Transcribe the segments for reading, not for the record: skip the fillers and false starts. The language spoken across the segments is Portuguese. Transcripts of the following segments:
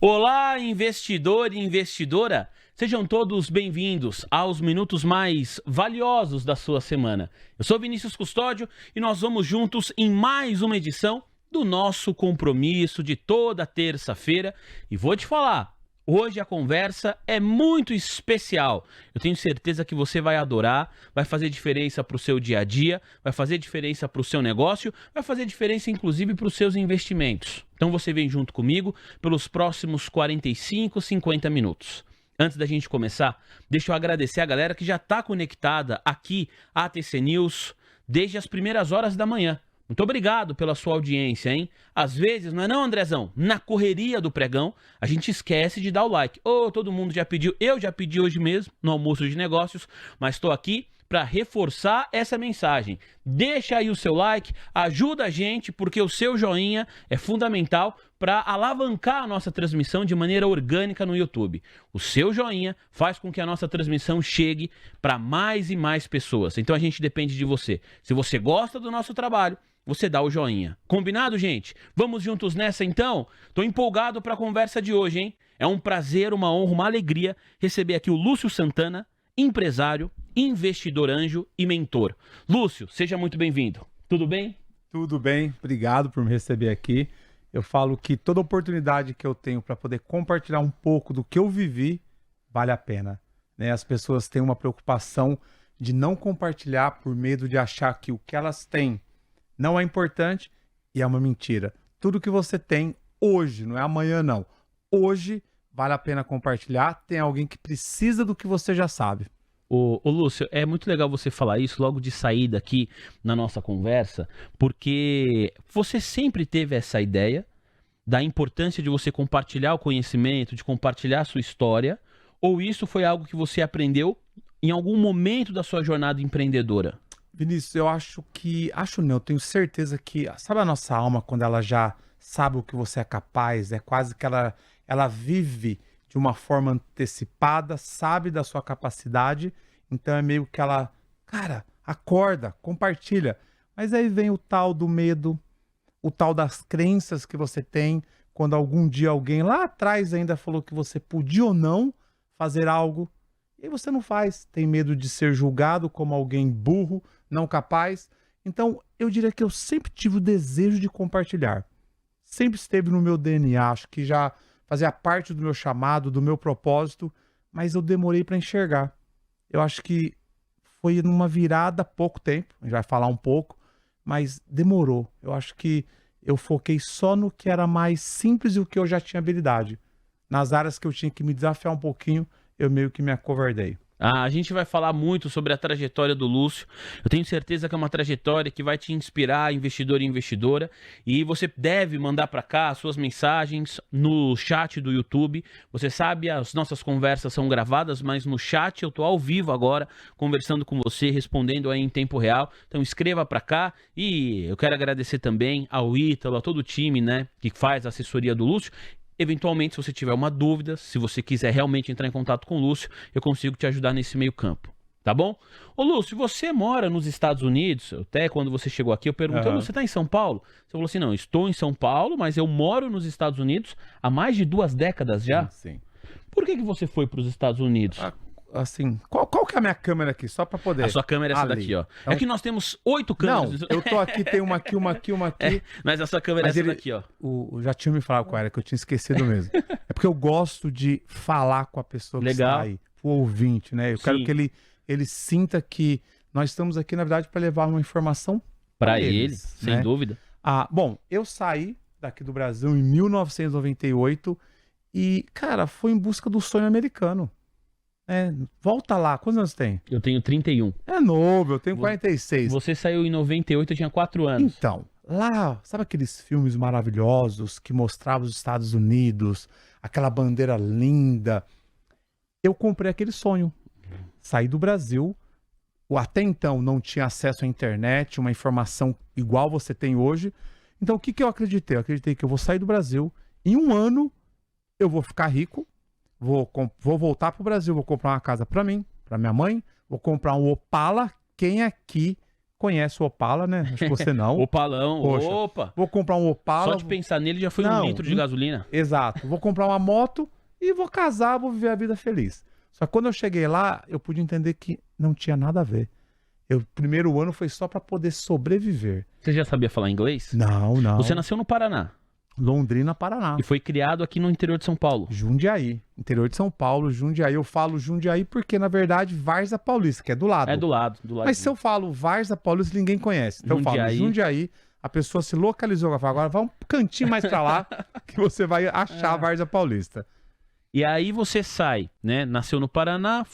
Olá, investidor e investidora! Sejam todos bem-vindos aos minutos mais valiosos da sua semana. Eu sou Vinícius Custódio e nós vamos juntos em mais uma edição do nosso compromisso de toda terça-feira. E vou te falar, hoje a conversa é muito especial. Eu tenho certeza que você vai adorar, vai fazer diferença para o seu dia a dia, vai fazer diferença para o seu negócio, vai fazer diferença inclusive para os seus investimentos. Então você vem junto comigo pelos próximos 45, 50 minutos. Antes da gente começar, deixa eu agradecer a galera que já está conectada aqui à ATC News desde as primeiras horas da manhã. Muito obrigado pela sua audiência, hein? Às vezes, não é não, Andrezão? Na correria do pregão, a gente esquece de dar o like. Todo mundo já pediu, eu já pedi hoje mesmo, no almoço de negócios, mas estou aqui para reforçar essa mensagem. Deixa aí o seu like, ajuda a gente, porque o seu joinha é fundamental para alavancar a nossa transmissão de maneira orgânica no YouTube. O seu joinha faz com que a nossa transmissão chegue para mais e mais pessoas. Então a gente depende de você. Se você gosta do nosso trabalho, você dá o joinha. Combinado, gente? Vamos juntos nessa, então? Tô empolgado para a conversa de hoje, hein? É um prazer, uma honra, uma alegria receber aqui o Lúcio Santana, empresário, investidor anjo e mentor. Lúcio, seja muito bem-vindo. Tudo bem? Tudo bem, obrigado por me receber aqui. Eu falo que toda oportunidade que eu tenho para poder compartilhar um pouco do que eu vivi, vale a pena, né? As pessoas têm uma preocupação de não compartilhar por medo de achar que o que elas têm não é importante e é uma mentira. Tudo que você tem hoje, não é amanhã não, hoje vale a pena compartilhar. Tem alguém que precisa do que você já sabe. Ô Lúcio, é muito legal você falar isso logo de saída aqui na nossa conversa, porque você sempre teve essa ideia da importância de você compartilhar o conhecimento, de compartilhar a sua história, ou isso foi algo que você aprendeu em algum momento da sua jornada empreendedora? Vinícius, eu tenho certeza que, sabe a nossa alma quando ela já sabe o que você é capaz, é quase que ela vive de uma forma antecipada, sabe da sua capacidade, então é meio que ela, cara, acorda, compartilha. Mas aí vem o tal do medo, o tal das crenças que você tem, quando algum dia alguém lá atrás ainda falou que você podia ou não fazer algo, e aí você não faz, tem medo de ser julgado como alguém burro, não capaz. Então, eu diria que eu sempre tive o desejo de compartilhar. Sempre esteve no meu DNA, acho que já fazia parte do meu chamado, do meu propósito, mas eu demorei para enxergar. Eu acho que foi numa virada há pouco tempo, a gente vai falar um pouco, mas demorou. Eu acho que eu foquei só no que era mais simples e o que eu já tinha habilidade. Nas áreas que eu tinha que me desafiar um pouquinho, eu meio que me acovardei. A gente vai falar muito sobre a trajetória do Lúcio. Eu tenho certeza que é uma trajetória que vai te inspirar, investidor e investidora. E você deve mandar para cá as suas mensagens no chat do YouTube. Você sabe, as nossas conversas são gravadas, mas no chat eu tô ao vivo agora, conversando com você, respondendo aí em tempo real. Então escreva para cá. E eu quero agradecer também ao Ítalo, a todo o time, né, que faz a assessoria do Lúcio. Eventualmente, se você tiver uma dúvida, se você quiser realmente entrar em contato com o Lúcio, eu consigo te ajudar nesse meio campo, tá bom? Ô Lúcio, você mora nos Estados Unidos, até quando você chegou aqui eu perguntei, você tá em São Paulo? Você falou assim, não, estou em São Paulo, mas eu moro nos Estados Unidos há mais de 2 décadas já? Sim. Por que você foi para os Estados Unidos? Assim, qual que é a minha câmera aqui? Só para poder... A sua câmera é essa daqui, ó. Então... É que nós temos 8 câmeras. Não, eu tô aqui, tem uma aqui. Mas a sua câmera é essa daqui, ó. Já tinha me falado qual era, que eu tinha esquecido mesmo. É porque eu gosto de falar com a pessoa que está aí, o ouvinte, né? Eu quero que ele sinta que nós estamos aqui, na verdade, para levar uma informação para ele, sem dúvida. Bom, eu saí daqui do Brasil em 1998 e, cara, foi em busca do sonho americano. Volta lá, quantos anos tem? Eu tenho 31. É novo, eu tenho 46. Você saiu em 98, eu tinha 4 anos. Então, lá, sabe aqueles filmes maravilhosos que mostravam os Estados Unidos, aquela bandeira linda? Eu comprei aquele sonho. Saí do Brasil, até então não tinha acesso à internet, uma informação igual você tem hoje. Então, o que eu acreditei? Eu acreditei que eu vou sair do Brasil, em 1 ano eu vou ficar rico, vou voltar pro Brasil, vou comprar uma casa para mim, para minha mãe, vou comprar um Opala. Quem aqui conhece o Opala, né? Acho que você não. Opalão, Poxa, opa. Vou comprar um Opala. Só de pensar nele já foi Não, 1 litro de gasolina. Exato. Vou comprar uma moto e vou casar, vou viver a vida feliz. Só que quando eu cheguei lá, eu pude entender que não tinha nada a ver. O primeiro ano foi só para poder sobreviver. Você já sabia falar inglês? Não. Você nasceu no Paraná Londrina, Paraná. e foi criado aqui no interior de São Paulo. Jundiaí. Interior de São Paulo, Jundiaí. Eu falo Jundiaí porque, na verdade, Várzea Paulista, que é do lado. É do lado. Mas se eu falo Várzea Paulista, ninguém conhece. Então eu falo Jundiaí, a pessoa se localizou. Agora vai um cantinho mais pra lá que você vai achar a Várzea Paulista. E aí você sai, né? Nasceu no Paraná,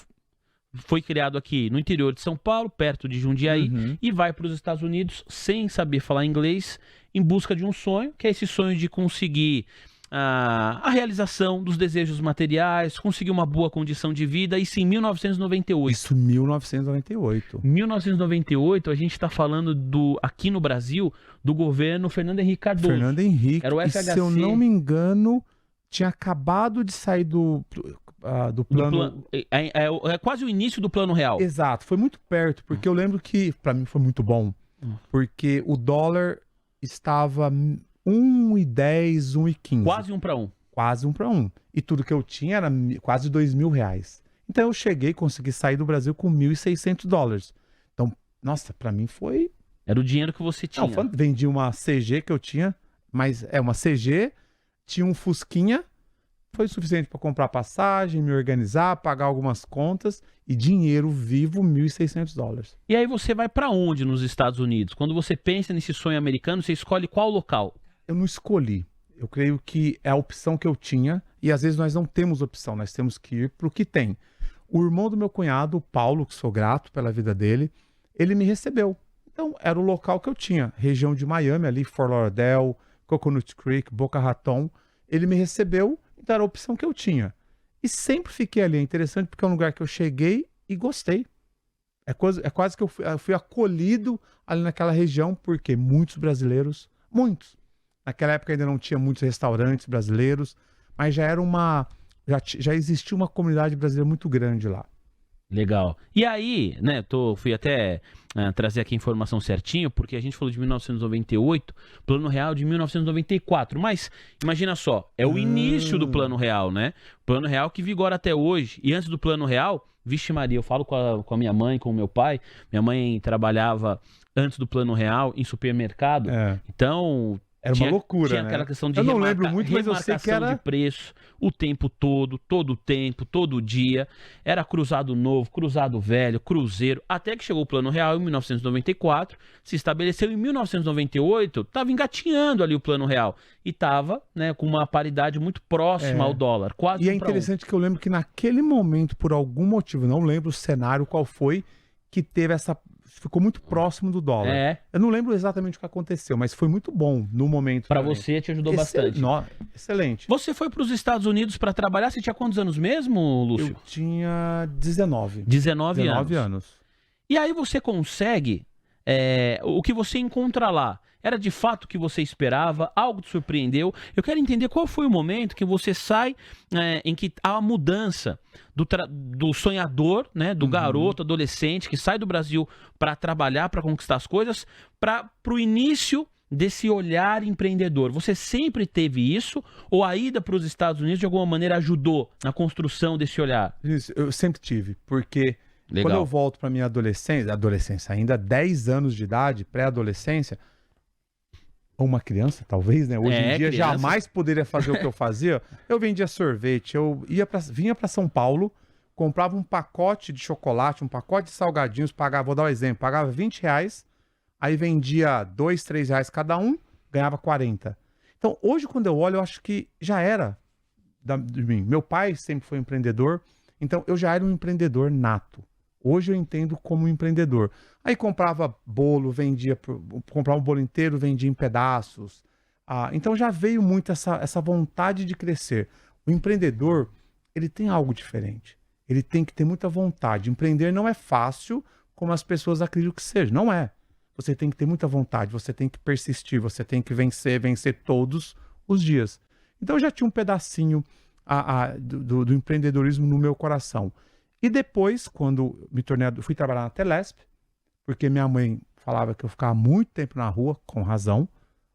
foi criado aqui no interior de São Paulo, perto de Jundiaí, e vai para os Estados Unidos sem saber falar inglês, em busca de um sonho, que é esse sonho de conseguir a realização dos desejos materiais, conseguir uma boa condição de vida, isso em 1998. Isso em 1998. 1998, a gente está falando aqui no Brasil, do governo Fernando Henrique Cardoso. Fernando Henrique, era o FHC. E, se eu não me engano, tinha acabado de sair do plano... É quase o início do Plano Real. Exato, foi muito perto, porque eu lembro que, para mim foi muito bom, porque o dólar estava 1,10, 1,15. Quase 1 para 1. Quase 1 para 1. E tudo que eu tinha era quase R$2.000. Então eu cheguei, consegui sair do Brasil com $1.600. Então, nossa, para mim foi... Era o dinheiro que você tinha. Não, vendi uma CG que eu tinha, mas é uma CG, tinha um Fusquinha, foi suficiente para comprar passagem, me organizar, pagar algumas contas e dinheiro vivo, $1.600. E aí você vai para onde nos Estados Unidos? Quando você pensa nesse sonho americano, você escolhe qual local? Eu não escolhi. Eu creio que é a opção que eu tinha e às vezes nós não temos opção, nós temos que ir para o que tem. O irmão do meu cunhado, o Paulo, que sou grato pela vida dele, ele me recebeu. Então era o local que eu tinha, região de Miami, ali, Fort Lauderdale, Coconut Creek, Boca Raton. Ele me recebeu. Então era a opção que eu tinha. E sempre fiquei ali. É interessante porque é um lugar que eu cheguei e gostei. É quase que eu fui acolhido ali naquela região, porque muitos brasileiros, muitos. Naquela época ainda não tinha muitos restaurantes brasileiros, mas já era já existia uma comunidade brasileira muito grande lá. Legal. E aí, né, fui até trazer aqui a informação certinho, porque a gente falou de 1998, Plano Real de 1994, mas imagina só, é o início do Plano Real, né? Plano Real que vigora até hoje, e antes do Plano Real, vixe Maria, eu falo com a minha mãe, com o meu pai, minha mãe trabalhava antes do Plano Real em supermercado, então... Era uma loucura, tinha né? aquela questão de eu não lembro muito, mas eu sei que era... de preço o tempo todo o tempo, todo dia. Era cruzado novo, cruzado velho, cruzeiro, até que chegou o Plano Real em 1994, se estabeleceu em 1998, estava engatinhando ali o Plano Real e estava, né, com uma paridade muito próxima ao dólar, quase. E é interessante que eu lembro que naquele momento, por algum motivo, não lembro o cenário qual foi, que teve essa... ficou muito próximo do dólar. Eu não lembro exatamente o que aconteceu, mas foi muito bom no momento. Para você, te ajudou bastante. Excelente. Você foi para os Estados Unidos para trabalhar? Você tinha quantos anos mesmo, Lúcio? Eu tinha 19. 19 anos. E aí você consegue... o que você encontra lá era de fato o que você esperava? Algo te surpreendeu? Eu quero entender qual foi o momento que você sai em que há a mudança do sonhador, né, do garoto, adolescente, que sai do Brasil para trabalhar, para conquistar as coisas, para o início desse olhar empreendedor. Você sempre teve isso? Ou a ida para os Estados Unidos de alguma maneira ajudou na construção desse olhar? Isso, eu sempre tive, porque... Legal. Quando eu volto para minha adolescência, ainda 10 anos de idade, pré-adolescência, ou uma criança, talvez, né? Hoje em dia criança. Jamais poderia fazer o que eu fazia. Eu vendia sorvete, eu vinha para São Paulo, comprava um pacote de chocolate, um pacote de salgadinhos, vou dar um exemplo, pagava R$20, aí vendia R$2, R$3 cada um, ganhava 40. Então, hoje, quando eu olho, eu acho que já era de mim. Meu pai sempre foi empreendedor, então eu já era um empreendedor nato. Hoje eu entendo como empreendedor. Aí comprava bolo, comprava um bolo inteiro, vendia em pedaços. Então já veio muito essa vontade de crescer. O empreendedor, ele tem algo diferente. Ele tem que ter muita vontade. Empreender não é fácil como as pessoas acreditam que seja. Não é. Você tem que ter muita vontade, você tem que persistir, você tem que vencer todos os dias. Então eu já tinha um pedacinho do empreendedorismo no meu coração. E depois, quando fui trabalhar na Telesp, porque minha mãe falava que eu ficava muito tempo na rua, com razão,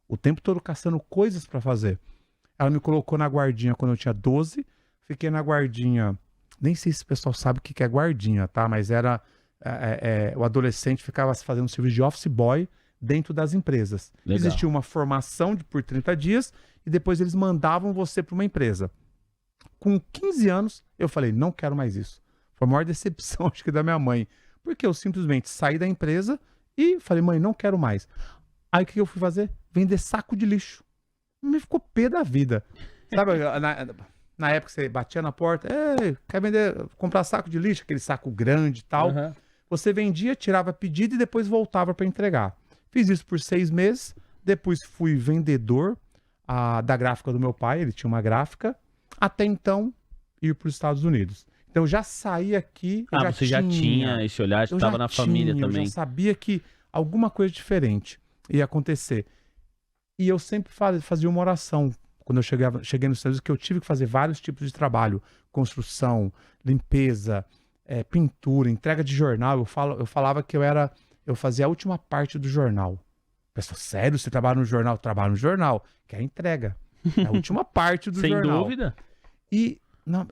o tempo todo caçando coisas para fazer. Ela me colocou na guardinha quando eu tinha 12, fiquei na guardinha, nem sei se o pessoal sabe o que é guardinha, tá? Mas era, o adolescente ficava fazendo serviço de office boy dentro das empresas. Legal. Existia uma formação por 30 dias e depois eles mandavam você para uma empresa. Com 15 anos, eu falei, não quero mais isso. Foi a maior decepção, acho que, da minha mãe. Porque eu simplesmente saí da empresa e falei, mãe, não quero mais. Aí o que eu fui fazer? Vender saco de lixo. Me ficou pé da vida. Sabe, na época você batia na porta, quer vender, comprar saco de lixo, aquele saco grande e tal. Uhum. Você vendia, tirava pedido e depois voltava para entregar. Fiz isso por 6 meses, depois fui vendedor da gráfica do meu pai, ele tinha uma gráfica, até então ir para os Estados Unidos. Então eu já saí aqui, Você já tinha esse olhar, estava na família também. Eu já sabia que alguma coisa diferente ia acontecer. E eu sempre fazia uma oração, quando eu cheguei nos Estados Unidos, que eu tive que fazer vários tipos de trabalho, construção, limpeza, pintura, entrega de jornal. Eu falava que eu fazia a última parte do jornal. Pessoal, sério, você trabalha no jornal? Trabalho no jornal, que é a entrega. É a última parte do jornal. Sem dúvida. E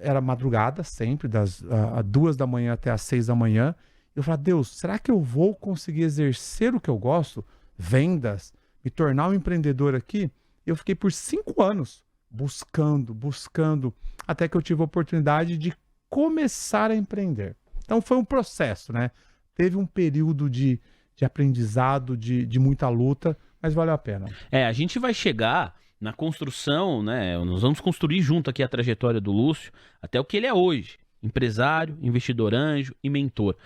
era madrugada sempre, das 2 da manhã até as 6 da manhã. Eu falava, Deus, será que eu vou conseguir exercer o que eu gosto? Vendas, me tornar um empreendedor aqui? Eu fiquei por 5 anos buscando, até que eu tive a oportunidade de começar a empreender. Então foi um processo, né? Teve um período de aprendizado, de muita luta, mas valeu a pena. A gente vai chegar na construção, né? Nós vamos construir junto aqui a trajetória do Lúcio até o que ele é hoje. Empresário, investidor anjo e mentor.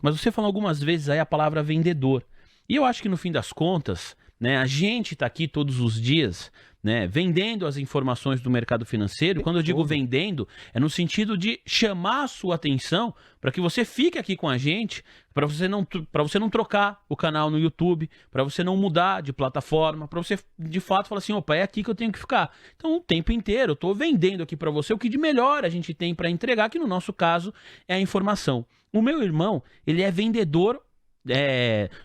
Mas você falou algumas vezes aí a palavra vendedor. E eu acho que no fim das contas, né, a gente está aqui todos os dias, né, vendendo as informações do mercado financeiro. Quando eu digo vendendo, é no sentido de chamar a sua atenção para que você fique aqui com a gente, para você não trocar o canal no YouTube, para você não mudar de plataforma, para você de fato falar assim, opa, é aqui que eu tenho que ficar. Então o tempo inteiro eu estou vendendo aqui para você o que de melhor a gente tem para entregar, que no nosso caso é a informação. O meu irmão, ele é vendedor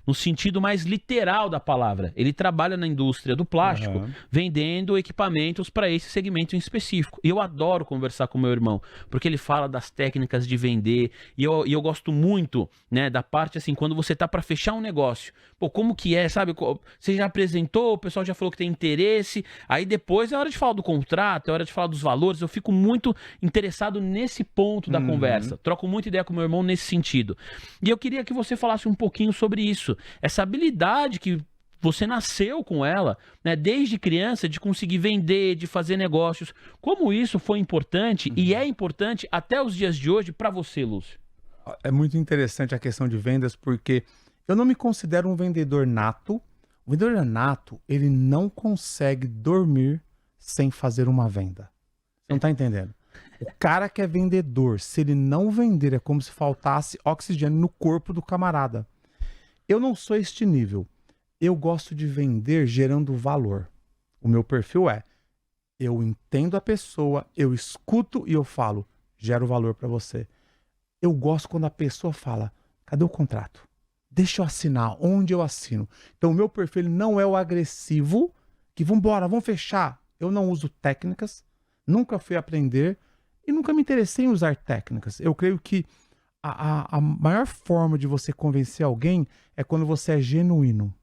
no sentido mais literal da palavra. Ele trabalha na indústria do plástico, vendendo equipamentos para esse segmento em específico. E eu adoro conversar com meu irmão, porque ele fala das técnicas de vender, e eu gosto muito, né, da parte assim, quando você tá para fechar um negócio. Pô, como que é, sabe? Você já apresentou, o pessoal já falou que tem interesse, aí depois é hora de falar do contrato, é hora de falar dos valores. Eu fico muito interessado nesse ponto da conversa. Troco muita ideia com meu irmão nesse sentido. E eu queria que você falasse um pouquinho sobre isso, essa habilidade que você nasceu com ela, né, desde criança, de conseguir vender, de fazer negócios. Como isso foi importante e é importante até os dias de hoje para você, Lúcio? É muito interessante a questão de vendas, porque eu não me considero um vendedor nato. O vendedor nato, ele não consegue dormir sem fazer uma venda. Você não tá entendendo? O cara que é vendedor, se ele não vender, é como se faltasse oxigênio no corpo do camarada. Eu não sou este nível. Eu gosto de vender gerando valor. O meu perfil eu entendo a pessoa, eu escuto e eu falo, gero valor para você. Eu gosto quando a pessoa fala, cadê o contrato? Deixa eu assinar, onde eu assino? Então o meu perfil não é o agressivo, que vambora, vamos fechar. Eu não uso técnicas, nunca fui aprender e nunca me interessei em usar técnicas. Eu creio que a maior forma de você convencer alguém é quando você é genuíno.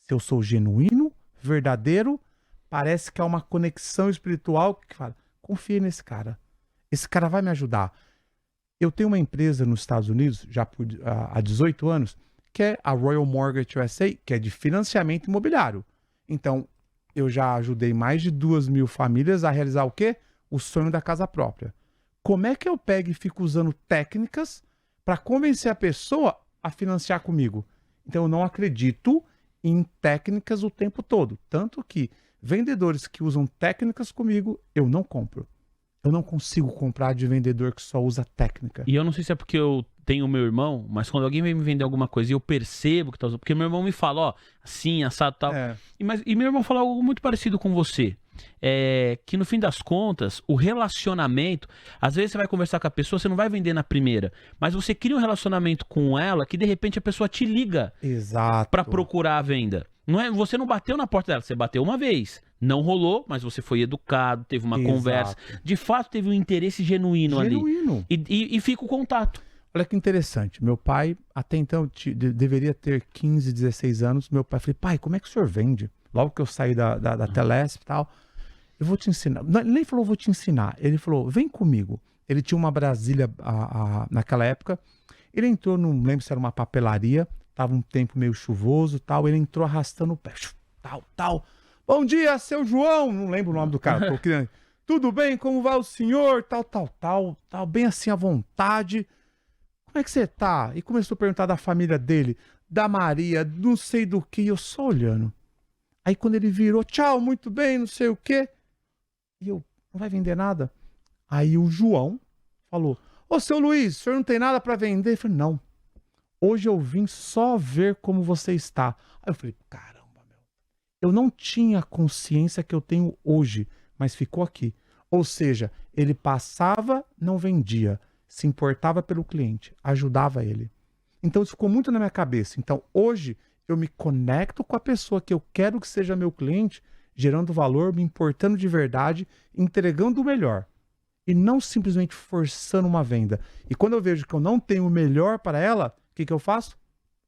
Se eu sou genuíno, verdadeiro, parece que há uma conexão espiritual que fala, confia nesse cara. Esse cara vai me ajudar. Eu tenho uma empresa nos Estados Unidos, já há 18 anos, que é a Royal Mortgage USA, que é de financiamento imobiliário. Então, eu já ajudei mais de 2.000 famílias a realizar o quê? O sonho da casa própria. Como é que eu pego e fico usando técnicas para convencer a pessoa a financiar comigo? Então eu não acredito em técnicas o tempo todo. Tanto que vendedores que usam técnicas comigo, eu não compro. Eu não consigo comprar de vendedor que só usa técnica. E eu não sei se é porque eu tenho o meu irmão, mas quando alguém vem me vender alguma coisa e eu percebo que tá usando... Porque meu irmão me fala, ó, assim, assado e tal. E meu irmão fala algo muito parecido com você. que no fim das contas, o relacionamento, às vezes você vai conversar com a pessoa, você não vai vender na primeira, mas você cria um relacionamento com ela que de repente a pessoa te liga para procurar a venda. Você não bateu na porta dela, você bateu uma vez. Não rolou, mas você foi educado, teve uma conversa. De fato, teve um interesse genuíno ali. E fica o contato. Olha que interessante. Meu pai, até então, deveria ter 15, 16 anos. Meu pai, falei, pai, como é que o senhor vende? Logo que eu saí da Telesp e tal, eu vou te ensinar. Ele nem falou, vou te ensinar. Ele falou, vem comigo. Ele tinha uma Brasília naquela época. Ele entrou, não lembro se era uma papelaria, tava um tempo meio chuvoso tal. Ele entrou arrastando o pé. Tal. Bom dia, seu João. Não lembro o nome do cara. Tô querendo. Tudo bem? Como vai o senhor? Tal. Bem assim à vontade. Como é que você tá? E começou a perguntar da família dele, da Maria, não sei do que. E eu só olhando. Aí quando ele virou, tchau, muito bem, não sei o quê. E eu, não vai vender nada? Aí o João falou, ô seu Luiz, o senhor não tem nada para vender? Eu falei, não. Hoje eu vim só ver como você está. Aí eu falei, caramba. Eu não tinha a consciência que eu tenho hoje, mas ficou aqui. Ou seja, ele passava, não vendia, se importava pelo cliente, ajudava ele. Então isso ficou muito na minha cabeça. Então hoje eu me conecto com a pessoa que eu quero que seja meu cliente, gerando valor, me importando de verdade, entregando o melhor. E não simplesmente forçando uma venda. E quando eu vejo que eu não tenho o melhor para ela, o que eu faço?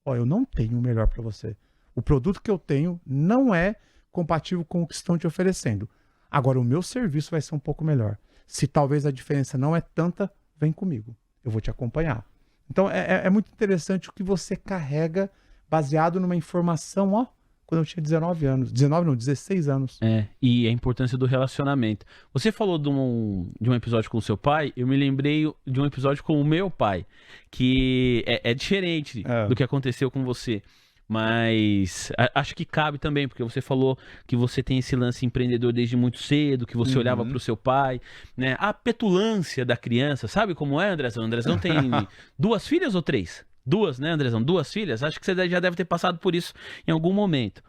Eu não tenho o melhor para você. O produto que eu tenho não é compatível com o que estão te oferecendo. Agora, o meu serviço vai ser um pouco melhor. Se talvez a diferença não é tanta, vem comigo. Eu vou te acompanhar. Então, é muito interessante o que você carrega baseado numa informação, quando eu tinha 19 anos. 19 não, 16 anos. E a importância do relacionamento. Você falou de um episódio com o seu pai, eu me lembrei de um episódio com o meu pai, que é diferente do que aconteceu com você. Mas acho que cabe também, porque você falou que você tem esse lance empreendedor desde muito cedo, que você olhava para o seu pai, né? A petulância da criança, sabe como é, Andrezão? Andrezão tem 2 filhas ou 3? 2, né, Andrezão? 2 filhas? Acho que você já deve ter passado por isso em algum momento.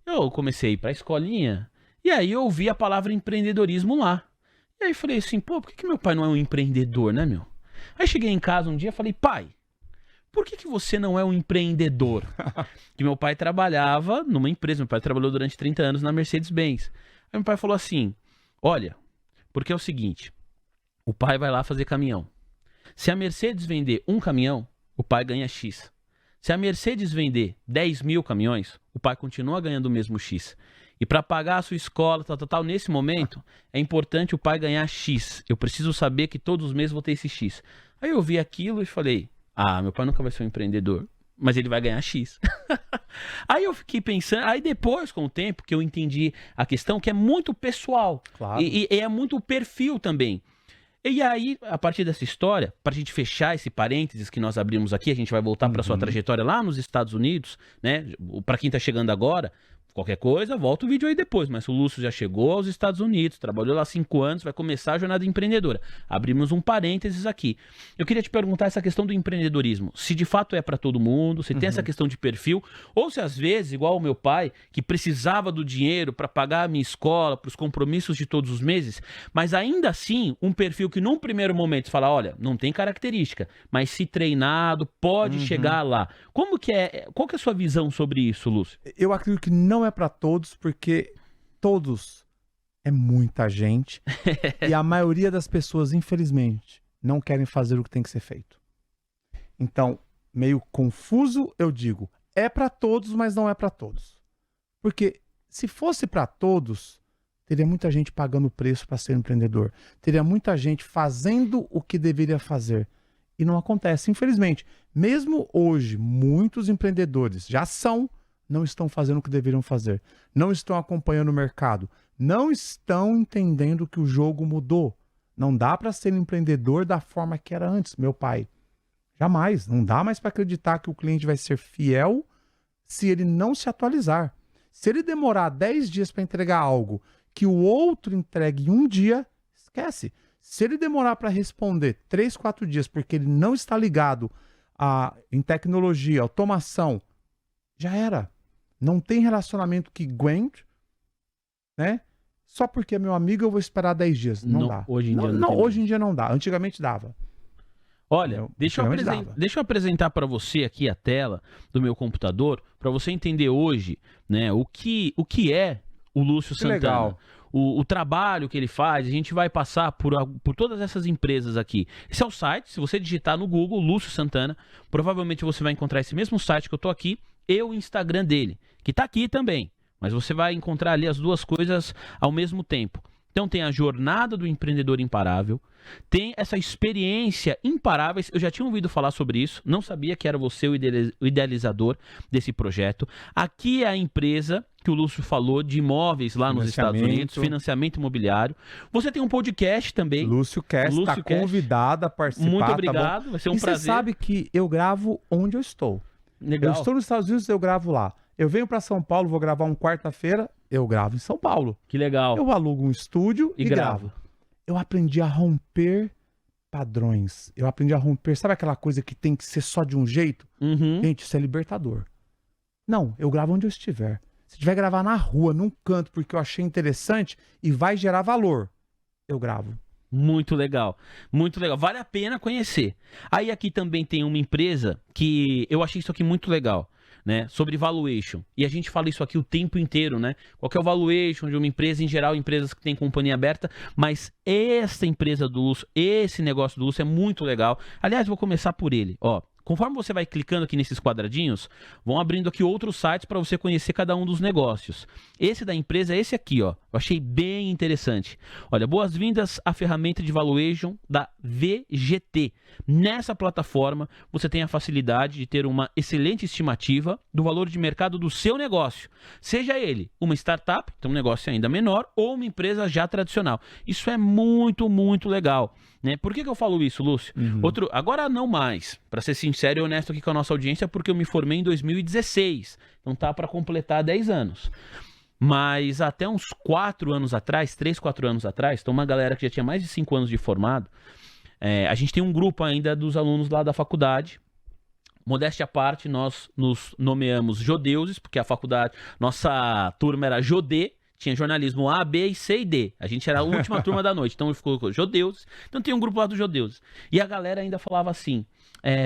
Eu comecei a ir para a escolinha e aí eu ouvi a palavra empreendedorismo lá. E aí falei assim, pô, por que meu pai não é um empreendedor, né, meu? Aí cheguei em casa um dia e falei, pai, por que você não é um empreendedor? Que meu pai trabalhava numa empresa, meu pai trabalhou durante 30 anos na Mercedes-Benz. Aí meu pai falou assim, olha, porque é o seguinte, o pai vai lá fazer caminhão. Se a Mercedes vender um caminhão, o pai ganha X. Se a Mercedes vender 10 mil caminhões, o pai continua ganhando o mesmo X. E para pagar a sua escola, nesse momento, é importante o pai ganhar X. Eu preciso saber que todos os meses vou ter esse X. Aí eu vi aquilo e falei, meu pai nunca vai ser um empreendedor, mas ele vai ganhar X. Aí eu fiquei pensando, aí depois, com o tempo, que eu entendi a questão, que é muito pessoal. Claro. E é muito o perfil também. E aí, a partir dessa história, para a gente fechar esse parênteses que nós abrimos aqui, a gente vai voltar para sua trajetória lá nos Estados Unidos, né? Para quem está chegando agora, qualquer coisa, volta o vídeo aí depois. Mas o Lúcio já chegou aos Estados Unidos, trabalhou lá 5 anos, vai começar a jornada empreendedora. Abrimos um parênteses aqui. Eu queria te perguntar essa questão do empreendedorismo. Se de fato é para todo mundo, se tem essa questão de perfil, ou se às vezes, igual o meu pai, que precisava do dinheiro para pagar a minha escola, para os compromissos de todos os meses, mas ainda assim, um perfil que num primeiro momento você fala, olha, não tem característica, mas se treinado, pode chegar lá. Qual que é a sua visão sobre isso, Lúcio? Eu acredito que não é para todos, porque todos é muita gente e a maioria das pessoas, infelizmente, não querem fazer o que tem que ser feito. Então, meio confuso, eu digo, é para todos, mas não é para todos. Porque se fosse para todos, teria muita gente pagando o preço para ser empreendedor. Teria muita gente fazendo o que deveria fazer. E não acontece, infelizmente. Mesmo hoje, muitos empreendedores não estão fazendo o que deveriam fazer. Não estão acompanhando o mercado. Não estão entendendo que o jogo mudou. Não dá para ser empreendedor da forma que era antes, meu pai. Jamais. Não dá mais para acreditar que o cliente vai ser fiel se ele não se atualizar. Se ele demorar 10 dias para entregar algo que o outro entregue em um dia, esquece. Se ele demorar para responder 3, 4 dias porque ele não está ligado em tecnologia, automação, já era. Não tem relacionamento que aguente, né? só porque é meu amigo eu vou esperar 10 dias. Não, dá. Hoje em dia não, hoje em dia não dá. Antigamente dava. Olha, deixa eu apresentar para você aqui a tela do meu computador, para você entender hoje, né, o que é o Lúcio Santana. Legal. O trabalho que ele faz, a gente vai passar por todas essas empresas aqui. Esse é o site, se você digitar no Google, Lúcio Santana, provavelmente você vai encontrar esse mesmo site que eu tô aqui e o Instagram dele, que tá aqui também. Mas você vai encontrar ali as duas coisas ao mesmo tempo. Então tem a jornada do empreendedor imparável, tem essa experiência imparável. Eu já tinha ouvido falar sobre isso, não sabia que era você o idealizador desse projeto. Aqui é a empresa que o Lúcio falou de imóveis lá nos Estados Unidos, financiamento imobiliário. Você tem um podcast também. Lúcio Cast está convidado a participar. Muito obrigado, tá, vai ser um prazer. Você sabe que eu gravo onde eu estou. Legal. Eu estou nos Estados Unidos, eu gravo lá. Eu venho para São Paulo, vou gravar uma quarta-feira, eu gravo em São Paulo. Que legal. Eu alugo um estúdio e gravo. Eu aprendi a romper padrões. Eu aprendi a romper, sabe aquela coisa que tem que ser só de um jeito? Uhum. Gente, isso é libertador. Não, eu gravo onde eu estiver. Se tiver gravar na rua, num canto, porque eu achei interessante e vai gerar valor, eu gravo. Muito legal, muito legal. Vale a pena conhecer. Aí aqui também tem uma empresa que eu achei isso aqui muito legal, né? Sobre valuation. E a gente fala isso aqui o tempo inteiro, né? Qual que é o valuation de uma empresa, em geral, empresas que têm companhia aberta, mas essa empresa do Lúcio, esse negócio do Lúcio é muito legal. Aliás, vou começar por ele, ó. Conforme você vai clicando aqui nesses quadradinhos, vão abrindo aqui outros sites para você conhecer cada um dos negócios. Esse da empresa é esse aqui, ó. Eu achei bem interessante. Olha, boas-vindas à ferramenta de valuation da VGT. Nessa plataforma, você tem a facilidade de ter uma excelente estimativa do valor de mercado do seu negócio. Seja ele uma startup, então um negócio ainda menor, ou uma empresa já tradicional. Isso é muito, muito legal. Né? Por que eu falo isso, Lúcio? Agora não mais, para ser sincero e honesto aqui com a nossa audiência, porque eu me formei em 2016, então tá para completar 10 anos. Mas até uns 4 anos atrás, 3, 4 anos atrás, então uma galera que já tinha mais de 5 anos de formado, a gente tem um grupo ainda dos alunos lá da faculdade. Modéstia à parte, nós nos nomeamos Jodeuses, porque a faculdade, nossa turma era Jodê. Tinha jornalismo A, B, C e D. A gente era a última turma da noite. Então ficou Jodeuses. Então tem um grupo lá dos Jodeuses. E a galera ainda falava assim: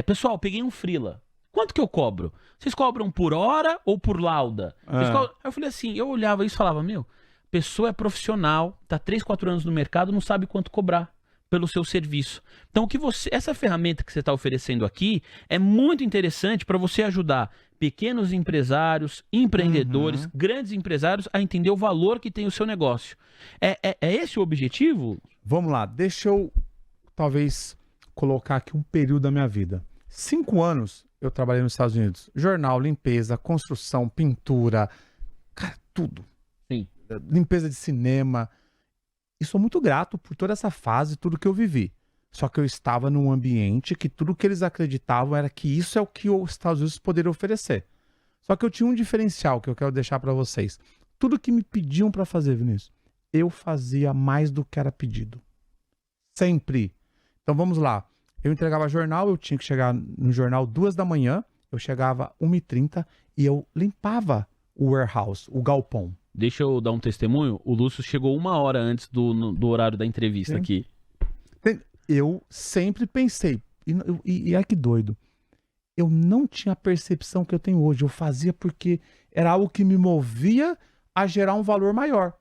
pessoal, peguei um freela. Quanto que eu cobro? Vocês cobram por hora ou por lauda? Aí eu falei assim, eu olhava isso e falava, meu, pessoa é profissional, tá 3, 4 anos no mercado, não sabe quanto cobrar pelo seu serviço. Então essa ferramenta que você está oferecendo aqui é muito interessante para você ajudar pequenos empresários, empreendedores, grandes empresários a entender o valor que tem o seu negócio. É esse o objetivo? Vamos lá, deixa eu talvez colocar aqui um período da minha vida. 5 anos eu trabalhei nos Estados Unidos. Jornal, limpeza, construção, pintura, cara, tudo. Sim. Limpeza de cinema. E sou muito grato por toda essa fase, tudo que eu vivi. Só que eu estava num ambiente que tudo que eles acreditavam era que isso é o que os Estados Unidos poderiam oferecer. Só que eu tinha um diferencial que eu quero deixar para vocês. Tudo que me pediam para fazer, Vinícius, eu fazia mais do que era pedido. Sempre. Então vamos lá. Eu entregava jornal, eu tinha que chegar no jornal 2 da manhã, eu chegava 1h30 e eu limpava o warehouse, o galpão. Deixa eu dar um testemunho. O Lúcio chegou 1 hora antes do horário da entrevista aqui. Eu sempre pensei, e que doido, eu não tinha a percepção que eu tenho hoje. Eu fazia porque era algo que me movia a gerar um valor maior.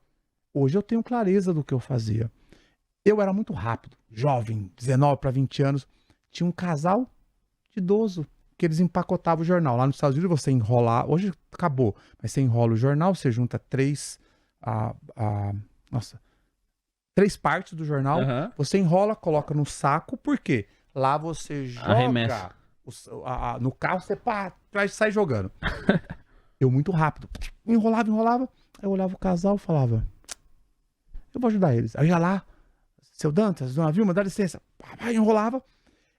Hoje eu tenho clareza do que eu fazia. Eu era muito rápido, jovem, 19 para 20 anos. Tinha um casal de idoso que eles empacotavam o jornal. Lá nos Estados Unidos você enrola, hoje acabou, mas você enrola o jornal, você junta 3 partes do jornal, você enrola, coloca no saco, por quê? Lá você joga no carro, você sai jogando. Eu muito rápido, enrolava, aí eu olhava o casal e falava, eu vou ajudar eles. Aí eu ia lá, seu Dantas, dona Vilma, dá licença, enrolava,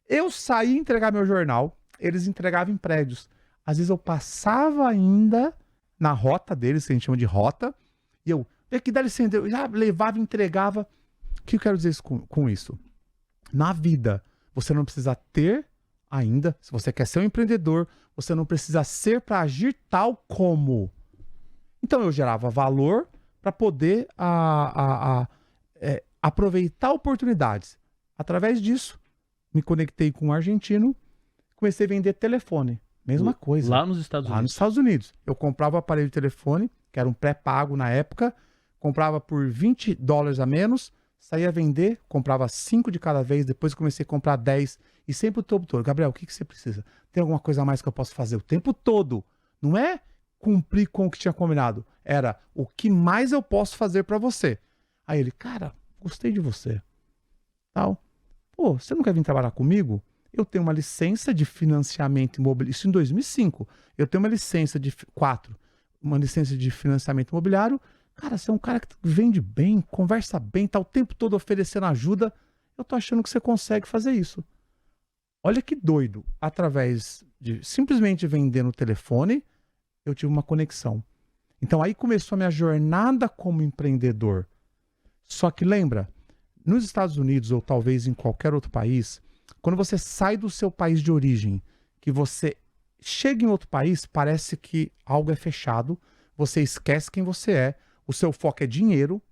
eu saía entregar meu jornal, eles entregavam em prédios. Às vezes eu passava ainda na rota deles, que a gente chama de rota, e eu, aqui dá licença, eu já levava e entregava. O que eu quero dizer com isso? Na vida, você não precisa ter ainda, se você quer ser um empreendedor, você não precisa ser para agir tal como. Então eu gerava valor para poder aproveitar oportunidades. Através disso, me conectei com um argentino, comecei a vender telefone. Mesma coisa. Lá nos Estados Lá Unidos. nos Estados Unidos. Eu comprava o aparelho de telefone, que era um pré-pago na época, comprava por $20 a menos, saía a vender, comprava 5 de cada vez, depois comecei a comprar 10, e sempre o tempo todo. Gabriel, o que você precisa? Tem alguma coisa a mais que eu posso fazer? O tempo todo. Não é cumprir com o que tinha combinado. Era o que mais eu posso fazer para você. Aí ele, cara, gostei de você. Tal. Pô, você não quer vir trabalhar comigo? Eu tenho uma licença de financiamento imobiliário. Isso em 2005. Eu tenho uma licença de uma licença de financiamento imobiliário. Cara, você é um cara que vende bem, conversa bem, tá o tempo todo oferecendo ajuda. Eu tô achando que você consegue fazer isso. Olha que doido. Através de simplesmente vender no telefone, eu tive uma conexão. Então aí começou a minha jornada como empreendedor. Só que lembra, nos Estados Unidos ou talvez em qualquer outro país, quando você sai do seu país de origem, que você chega em outro país, parece que algo é fechado, você esquece quem você é, o seu foco é dinheiro,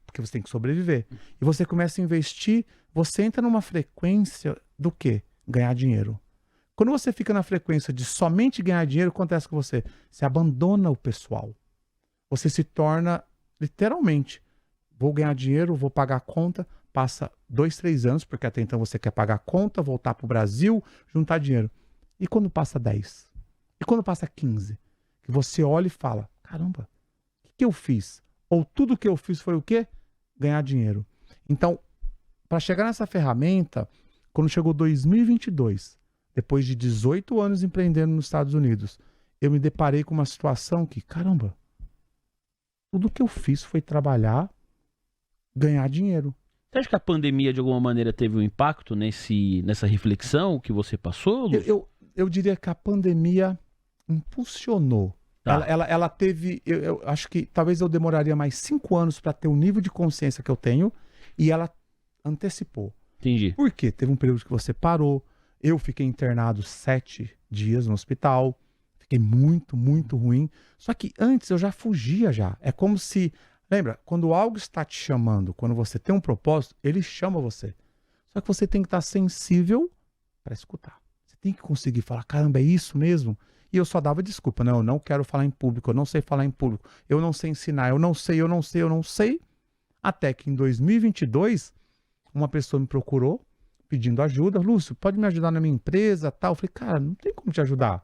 porque você tem que sobreviver. E você começa a investir, você entra numa frequência do quê? Ganhar dinheiro. Quando você fica na frequência de somente ganhar dinheiro, o que acontece com você? Você abandona o pessoal. Você se torna, literalmente, vou ganhar dinheiro, vou pagar a conta, passa 2, 3 anos, porque até então você quer pagar a conta, voltar para o Brasil, juntar dinheiro. E quando passa 10? E quando passa 15? Que você olha e fala, caramba, o que eu fiz? Ou tudo que eu fiz foi o quê? Ganhar dinheiro. Então, para chegar nessa ferramenta, quando chegou 2022, depois de 18 anos empreendendo nos Estados Unidos, eu me deparei com uma situação que, caramba, tudo que eu fiz foi trabalhar, ganhar dinheiro. Você acha que a pandemia, de alguma maneira, teve um impacto nessa reflexão que você passou, Lúcio? Eu diria que a pandemia impulsionou. Tá. Ela teve... Eu acho que talvez eu demoraria mais 5 anos para ter o nível de consciência que eu tenho, e ela antecipou. Entendi. Por quê? Teve um período que você parou, eu fiquei internado 7 dias no hospital, fiquei muito, muito ruim. Só que antes eu já fugia já. É como se... Lembra, quando algo está te chamando, quando você tem um propósito, ele chama você. Só que você tem que estar sensível para escutar. Você tem que conseguir falar, caramba, é isso mesmo? E eu só dava desculpa, não, eu não quero falar em público, eu não sei falar em público, eu não sei ensinar, eu não sei. Até que em 2022, uma pessoa me procurou pedindo ajuda. Lúcio, pode me ajudar na minha empresa, tal? Eu falei, cara, não tem como te ajudar.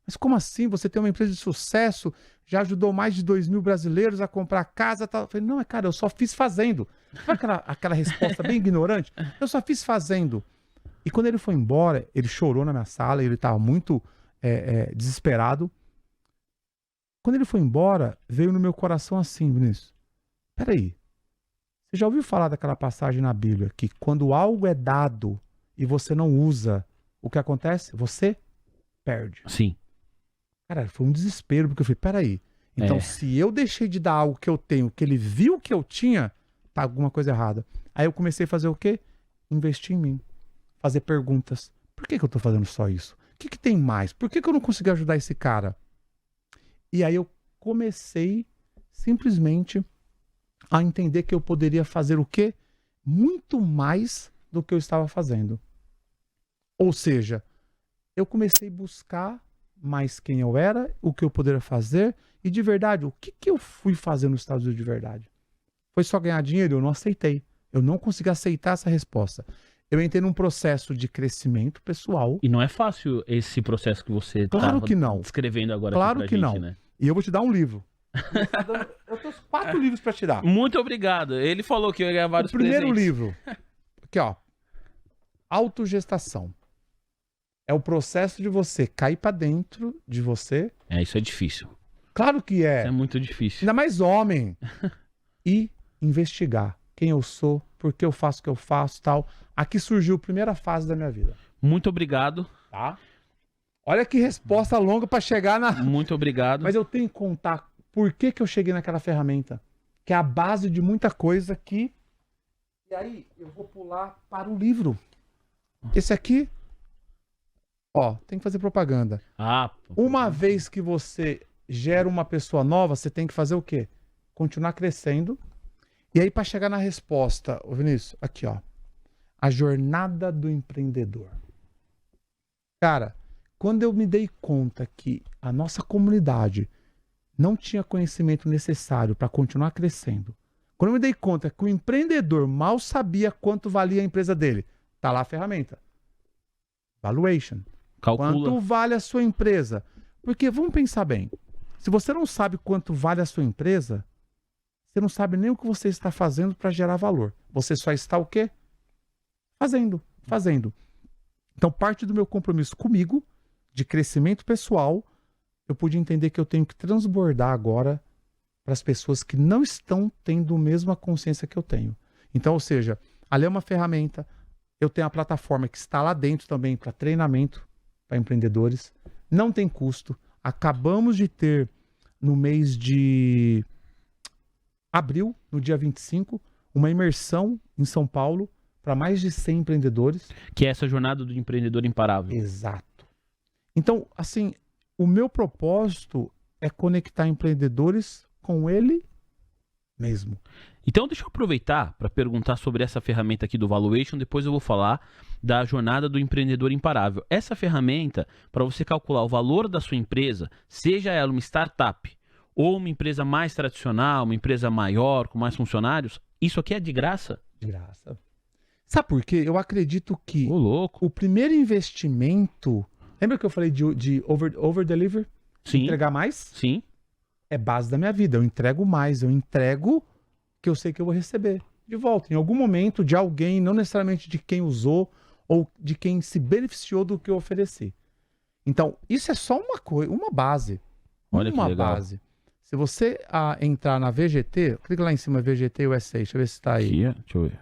Mas como assim? Você tem uma empresa de sucesso, já ajudou mais de 2.000 brasileiros a comprar casa, tal. Eu falei, não, cara, eu só fiz fazendo. Sabe aquela resposta bem ignorante? Eu só fiz fazendo. E quando ele foi embora, ele chorou na minha sala, ele estava muito desesperado. Quando ele foi embora, veio no meu coração assim, Vinícius, peraí, você já ouviu falar daquela passagem na Bíblia, que quando algo é dado e você não usa, o que acontece? Você perde. Sim. Cara, foi um desespero, porque eu falei, peraí, então se eu deixei de dar algo que eu tenho, que ele viu que eu tinha, tá alguma coisa errada. Aí eu comecei a fazer o quê? Investir em mim. Fazer perguntas. Por que eu tô fazendo só isso? O que tem mais? Por que eu não consegui ajudar esse cara? E aí eu comecei simplesmente a entender que eu poderia fazer o quê? Muito mais do que eu estava fazendo. Ou seja, eu comecei a buscar mais quem eu era, o que eu poderia fazer e de verdade, o que eu fui fazer nos Estados Unidos de verdade? Foi só ganhar dinheiro? Eu não aceitei. Eu não consegui aceitar essa resposta. Eu entrei num processo de crescimento pessoal. E não é fácil esse processo que você Claro que não. descrevendo agora Claro aqui que pra gente, não. né? E eu vou te dar um livro. Eu tenho 4 livros para te dar. Muito obrigado. Ele falou que eu ia ganhar vários O primeiro presentes. livro, aqui ó, autogestação. É o processo de você cair para dentro de você. Isso é difícil. Claro que é. Isso é muito difícil. Ainda mais homem. E investigar quem eu sou, por que eu faço o que eu faço, tal. Aqui surgiu a primeira fase da minha vida. Muito obrigado. Tá? Olha que resposta longa para chegar na... Muito obrigado. Mas eu tenho que contar por que eu cheguei naquela ferramenta. Que é a base de muita coisa que... E aí, eu vou pular para o livro. Esse aqui... Ó, tem que fazer propaganda. Uma vez que você gera uma pessoa nova, você tem que fazer o quê? continuar crescendo. E aí, para chegar na resposta, ô Vinícius, aqui, ó. A jornada do empreendedor. Cara, quando eu me dei conta que a nossa comunidade não tinha conhecimento necessário para continuar crescendo, quando eu me dei conta que o empreendedor mal sabia quanto valia a empresa dele, tá lá a ferramenta. Valuation. Calcula. Quanto vale a sua empresa? Porque, vamos pensar bem, se você não sabe quanto vale a sua empresa, você não sabe nem o que você está fazendo para gerar valor. Você só está o quê? Fazendo. Então, parte do meu compromisso comigo, de crescimento pessoal, eu pude entender que eu tenho que transbordar agora para as pessoas que não estão tendo a mesma consciência que eu tenho. Então, ou seja, ali é uma ferramenta, eu tenho a plataforma que está lá dentro também para treinamento para empreendedores, não tem custo. Acabamos de ter no mês de abril, no dia 25, uma imersão em São Paulo para mais de 100 empreendedores. Que é essa jornada do empreendedor imparável. Exato. Então, assim, o meu propósito é conectar empreendedores com ele mesmo. Então deixa eu aproveitar para perguntar sobre essa ferramenta aqui do Valuation, depois eu vou falar da jornada do empreendedor imparável. Essa ferramenta, para você calcular o valor da sua empresa, seja ela uma startup ou uma empresa mais tradicional, uma empresa maior, com mais funcionários, isso aqui é de graça? De graça. Sabe por quê? Eu acredito que Ô, louco. o primeiro investimento... Lembra que eu falei de over-deliver? Sim. Entregar mais? Sim. É base da minha vida. Eu entrego mais. Eu entrego que eu sei que eu vou receber de volta. Em algum momento, de alguém, não necessariamente de quem usou ou de quem se beneficiou do que eu ofereci. Então, isso é só uma coisa, uma base. Olha que uma legal. base. Se você entrar na VGT, clica lá em cima, VGT USA, deixa eu ver se está aí. Aqui, deixa eu ver.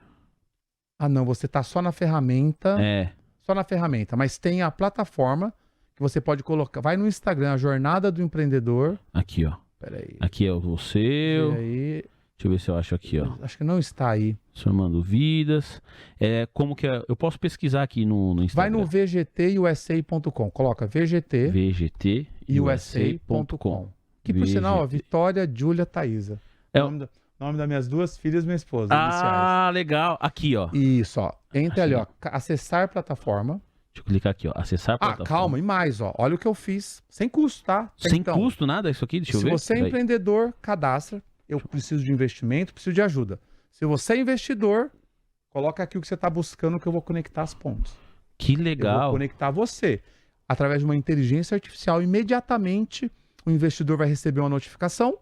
Ah, não, você está só na ferramenta. É. Só na ferramenta, mas tem a plataforma que você pode colocar. Vai no Instagram, a Jornada do Empreendedor. Aqui, ó. Peraí. Aqui é o seu. E aí, Deixa eu ver se eu acho aqui, ó. acho que não está aí. Formando vidas. É, como que é? Eu posso pesquisar aqui no Vai Instagram. no vgtusa.com. Coloca vgtusa.com. Que por sinal, ó, Vitória, Júlia, Thaisa. É Nome das minhas duas filhas e minha esposa. iniciais. Ah, legal. Aqui, ó. Isso, ó. Entra ali, ó. Acessar plataforma. Deixa eu clicar aqui, ó. Acessar a plataforma. Calma, e mais, ó. Olha o que eu fiz. Sem custo, tá? Sem Então, custo nada isso aqui? Deixa eu se ver. você é Peraí. empreendedor, cadastra. Eu preciso de investimento, preciso de ajuda. Se você é investidor, coloca aqui o que você está buscando que eu vou conectar as pontes. Que Eu vou legal. conectar você. Através de uma inteligência artificial, imediatamente o investidor vai receber uma notificação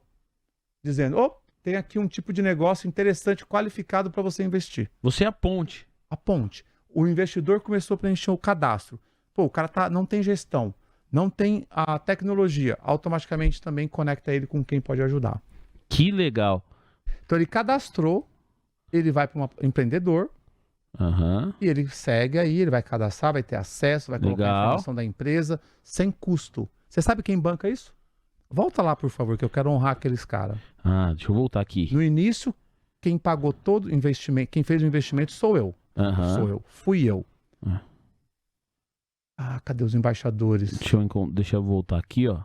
dizendo, tem aqui um tipo de negócio interessante, qualificado para você investir. Você é a ponte. A ponte. O investidor começou a preencher o cadastro. Pô, o cara não tem gestão, não tem a tecnologia. Automaticamente também conecta ele com quem pode ajudar. Que legal. Então ele cadastrou, ele vai para um empreendedor Aham. e ele segue aí, ele vai cadastrar, vai ter acesso, vai colocar a Legal. informação da empresa sem custo. Você sabe quem banca isso? Volta lá, por favor, que eu quero honrar aqueles caras. Ah, deixa eu voltar aqui. No início, quem pagou todo o investimento, quem fez o investimento sou eu. Aham. Sou eu. Fui eu. Ah. Cadê os embaixadores? Deixa eu voltar aqui, ó.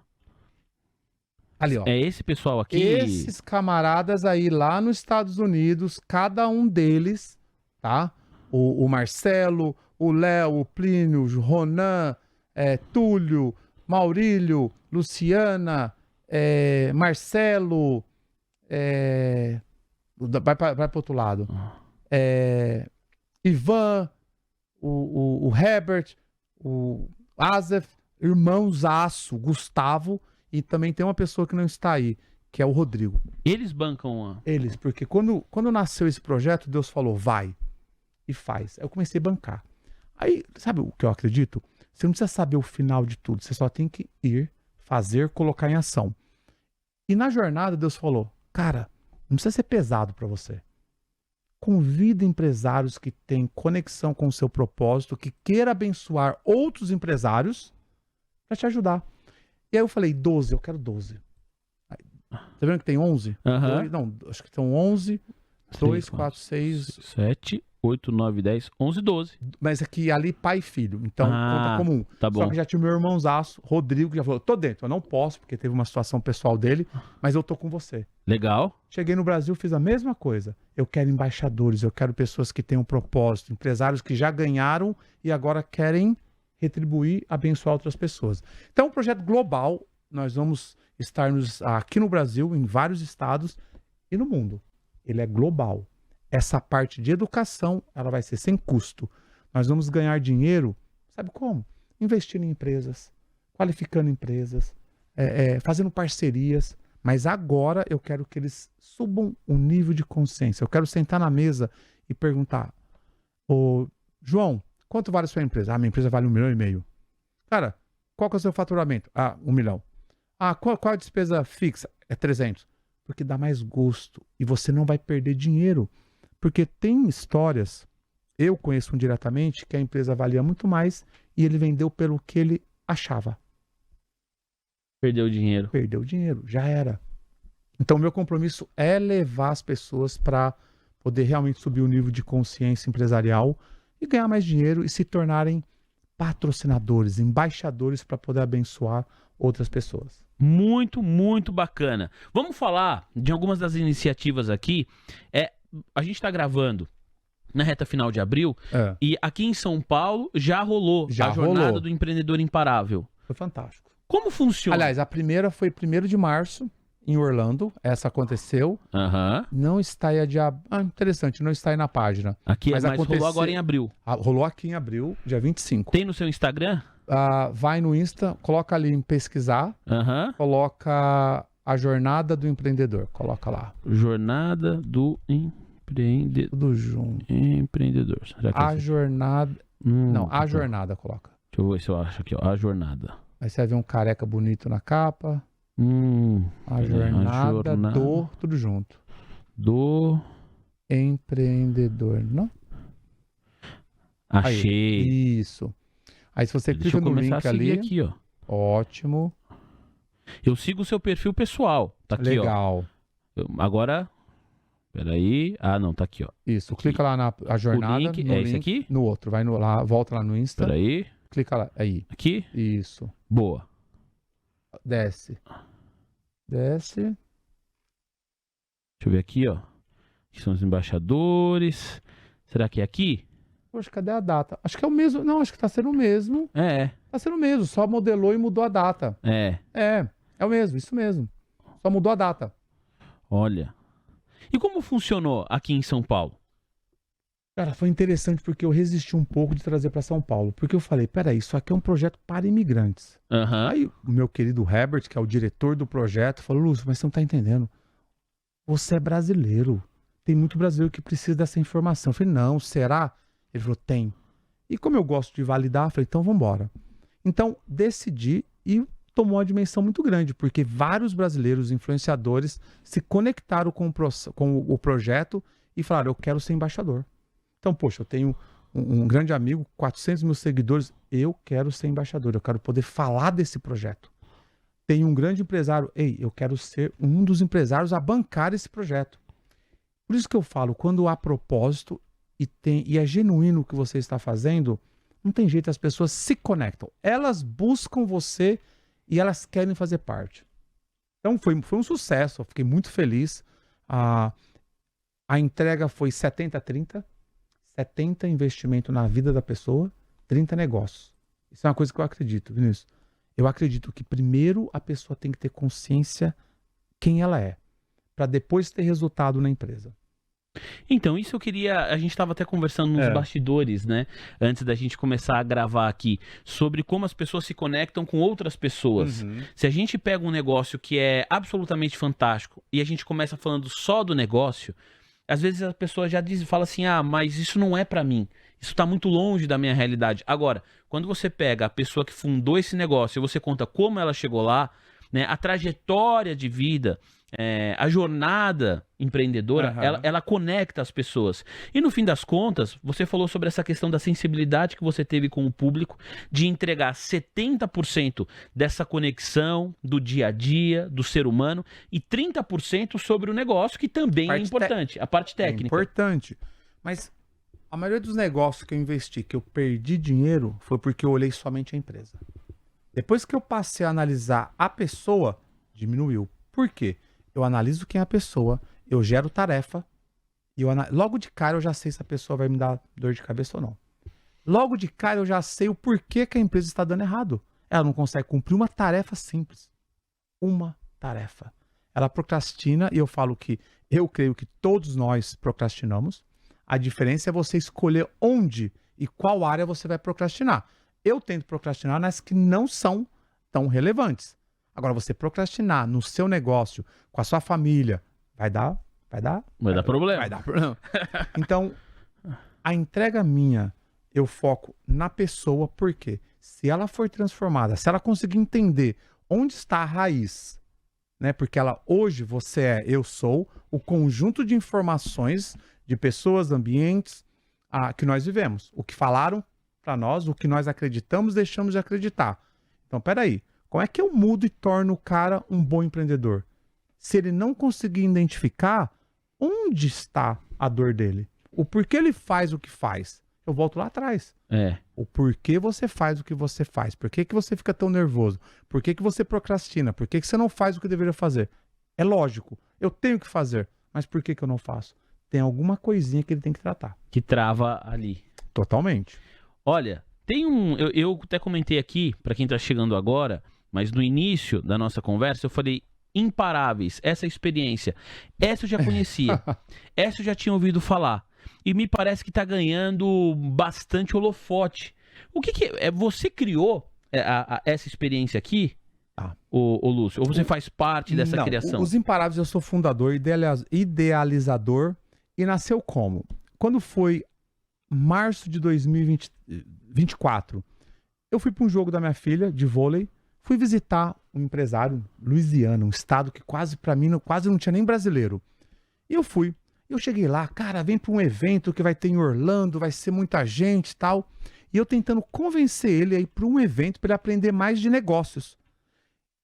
Ali, ó. É esse pessoal aqui. Esses camaradas aí lá nos Estados Unidos, cada um deles, tá? O Marcelo, o Léo, o Plínio, o Ronan, Túlio, Maurílio, Luciana, Marcelo, vai para outro lado. Ivan, o Herbert, o Azef, irmãozaço, Gustavo, e também tem uma pessoa que não está aí, que é o Rodrigo. Eles bancam Eles, porque quando nasceu esse projeto, Deus falou, vai e faz. Aí eu comecei a bancar. Aí, sabe o que eu acredito? Você não precisa saber o final de tudo, você só tem que ir, fazer, colocar em ação. E na jornada, Deus falou, cara, não precisa ser pesado para você. Convida empresários que têm conexão com o seu propósito, que queira abençoar outros empresários para te ajudar. E aí eu falei, 12, eu quero 12. Tá vendo que tem 11? Aham. Não, acho que são 11, 2, 4, 6, 7, 8, 9, 10, 11, 12. Mas aqui ali pai e filho, então conta comum. Tá bom. Só que já tinha o meu irmãozaço, Rodrigo, que já falou, tô dentro, eu não posso, porque teve uma situação pessoal dele, mas eu tô com você. Legal. Cheguei no Brasil, fiz a mesma coisa. Eu quero embaixadores, eu quero pessoas que tenham propósito, empresários que já ganharam e agora querem retribuir, abençoar outras pessoas. Então, é um projeto global, nós vamos estar aqui no Brasil, em vários estados e no mundo. Ele é global. Essa parte de educação, ela vai ser sem custo. Nós vamos ganhar dinheiro, sabe como? Investindo em empresas, qualificando empresas, fazendo parcerias. Mas agora eu quero que eles subam o nível de consciência. Eu quero sentar na mesa e perguntar: ô, João, quanto vale a sua empresa? Ah, minha empresa vale 1,5 milhão. Cara, qual que é o seu faturamento? Ah, 1 milhão. Ah, qual a despesa fixa? É 300. Porque dá mais gosto e você não vai perder dinheiro. Porque tem histórias, eu conheço um diretamente, que a empresa valia muito mais e ele vendeu pelo que ele achava. Perdeu o dinheiro. Perdeu o dinheiro, já era. Então, o meu compromisso é levar as pessoas para poder realmente subir o nível de consciência empresarial e ganhar mais dinheiro e se tornarem patrocinadores, embaixadores para poder abençoar outras pessoas. Muito, muito bacana. Vamos falar de algumas das iniciativas aqui. A gente está gravando na reta final de abril e aqui em São Paulo já rolou a jornada do empreendedor imparável. Foi fantástico. Como funciona? Aliás, a primeira foi 1º de março, em Orlando. Essa aconteceu. Não está aí interessante, não está aí na página. Aqui, mas rolou agora em abril. Rolou aqui em abril, dia 25. Tem no seu Instagram? Vai no Insta, coloca ali em pesquisar, coloca a jornada do empreendedor, coloca lá. Jornada do empreendedor. Tudo junto. Empreendedor. Será que a jornada... Não, a jornada, coloca. Deixa eu ver se eu acho aqui, ó. A jornada. Aí você vai ver um careca bonito na capa. A jornada do... Tudo junto. Do... empreendedor, não? Achei. Aí, isso. Aí se você clica no link ali... aqui, ó. Ótimo. Eu sigo o seu perfil pessoal. Tá aqui, legal. ó. Agora... Peraí. Ah, não, tá aqui, ó. Isso, clica lá na jornada. O link, esse aqui? No outro, vai lá, volta lá no Insta. Peraí. Clica lá, aí. Aqui? Isso. Boa. Desce. Desce. Deixa eu ver aqui, ó. Aqui são os embaixadores. Será que é aqui? Poxa, cadê a data? Acho que é o mesmo. Não, acho que tá sendo o mesmo. Tá sendo o mesmo, só modelou e mudou a data. É o mesmo, isso mesmo. Só mudou a data. Olha. E como funcionou aqui em São Paulo? Cara, foi interessante porque eu resisti um pouco de trazer para São Paulo. Porque eu falei, peraí, isso aqui é um projeto para imigrantes. Aí o meu querido Herbert, que é o diretor do projeto, falou, Lúcio, mas você não tá entendendo. Você é brasileiro. Tem muito brasileiro que precisa dessa informação. Eu falei, não, será? Ele falou, tem. E como eu gosto de validar, eu falei, então vamos embora. Então, decidi e tomou uma dimensão muito grande, porque vários brasileiros influenciadores se conectaram com o projeto e falaram, eu quero ser embaixador. Então, poxa, eu tenho um grande amigo, 400 mil seguidores, eu quero ser embaixador, eu quero poder falar desse projeto. Tem um grande empresário, eu quero ser um dos empresários a bancar esse projeto. Por isso que eu falo, quando há propósito e é genuíno o que você está fazendo, não tem jeito, as pessoas se conectam. Elas buscam você e elas querem fazer parte. Então foi um sucesso, eu fiquei muito feliz. A entrega foi 70-30. 70 investimento na vida da pessoa, 30 negócios. Isso é uma coisa que eu acredito, Vinícius. Eu acredito que primeiro a pessoa tem que ter consciência quem ela é, para depois ter resultado na empresa. Então, isso eu queria... A gente estava até conversando nos bastidores, né? Antes da gente começar a gravar aqui, sobre como as pessoas se conectam com outras pessoas. Se a gente pega um negócio que é absolutamente fantástico e a gente começa falando só do negócio, às vezes a pessoa já fala assim, mas isso não é pra mim. Isso tá muito longe da minha realidade. Agora, quando você pega a pessoa que fundou esse negócio e você conta como ela chegou lá, né, a trajetória de vida, a jornada empreendedora, ela conecta as pessoas. E no fim das contas, você falou sobre essa questão da sensibilidade que você teve com o público, de entregar 70% dessa conexão do dia a dia, do ser humano, e 30% sobre o negócio, que também é importante, a parte técnica. É importante. Mas A maioria dos negócios que eu investi, que eu perdi dinheiro, foi porque eu olhei somente a empresa. Depois que eu passei a analisar a pessoa, diminuiu. Por quê? Eu analiso quem é a pessoa, eu gero tarefa, e logo de cara eu já sei se a pessoa vai me dar dor de cabeça ou não. Logo de cara eu já sei o porquê que a empresa está dando errado. Ela não consegue cumprir uma tarefa simples. Uma tarefa. Ela procrastina, e eu falo que eu creio que todos nós procrastinamos. A diferença é você escolher onde e qual área você vai procrastinar. Eu tento procrastinar nas que não são tão relevantes. Agora, você procrastinar no seu negócio, com a sua família, vai dar problema. Vai dar problema. Então, a entrega minha, eu foco na pessoa, porque se ela for transformada, se ela conseguir entender onde está a raiz, né? Porque hoje eu sou o conjunto de informações de pessoas, ambientes que nós vivemos. O que falaram para nós, o que nós acreditamos, deixamos de acreditar. Então, peraí, como é que eu mudo e torno o cara um bom empreendedor? Se ele não conseguir identificar onde está a dor dele, o porquê ele faz o que faz, eu volto lá atrás. O porquê você faz o que você faz, por que você fica tão nervoso, por que você procrastina, por que você não faz o que deveria fazer. É lógico, eu tenho que fazer, mas por que eu não faço? Tem alguma coisinha que ele tem que tratar. Que trava ali. Totalmente. Olha, tem eu até comentei aqui, para quem tá chegando agora, mas no início da nossa conversa eu falei imparáveis, essa experiência. Essa eu já conhecia. Essa eu já tinha ouvido falar. E me parece que tá ganhando bastante holofote. O que é? Você criou essa experiência aqui, o Lúcio? Ou você faz parte dessa criação? Os Imparáveis, eu sou fundador, idealizador, e nasceu como? Quando foi março de 2024, eu fui para um jogo da minha filha, de vôlei, fui visitar um empresário, Louisiana, um estado que quase não tinha nem brasileiro. E eu fui. Eu cheguei lá, cara, vem para um evento que vai ter em Orlando, vai ser muita gente e tal. E eu tentando convencer ele a ir para um evento para ele aprender mais de negócios.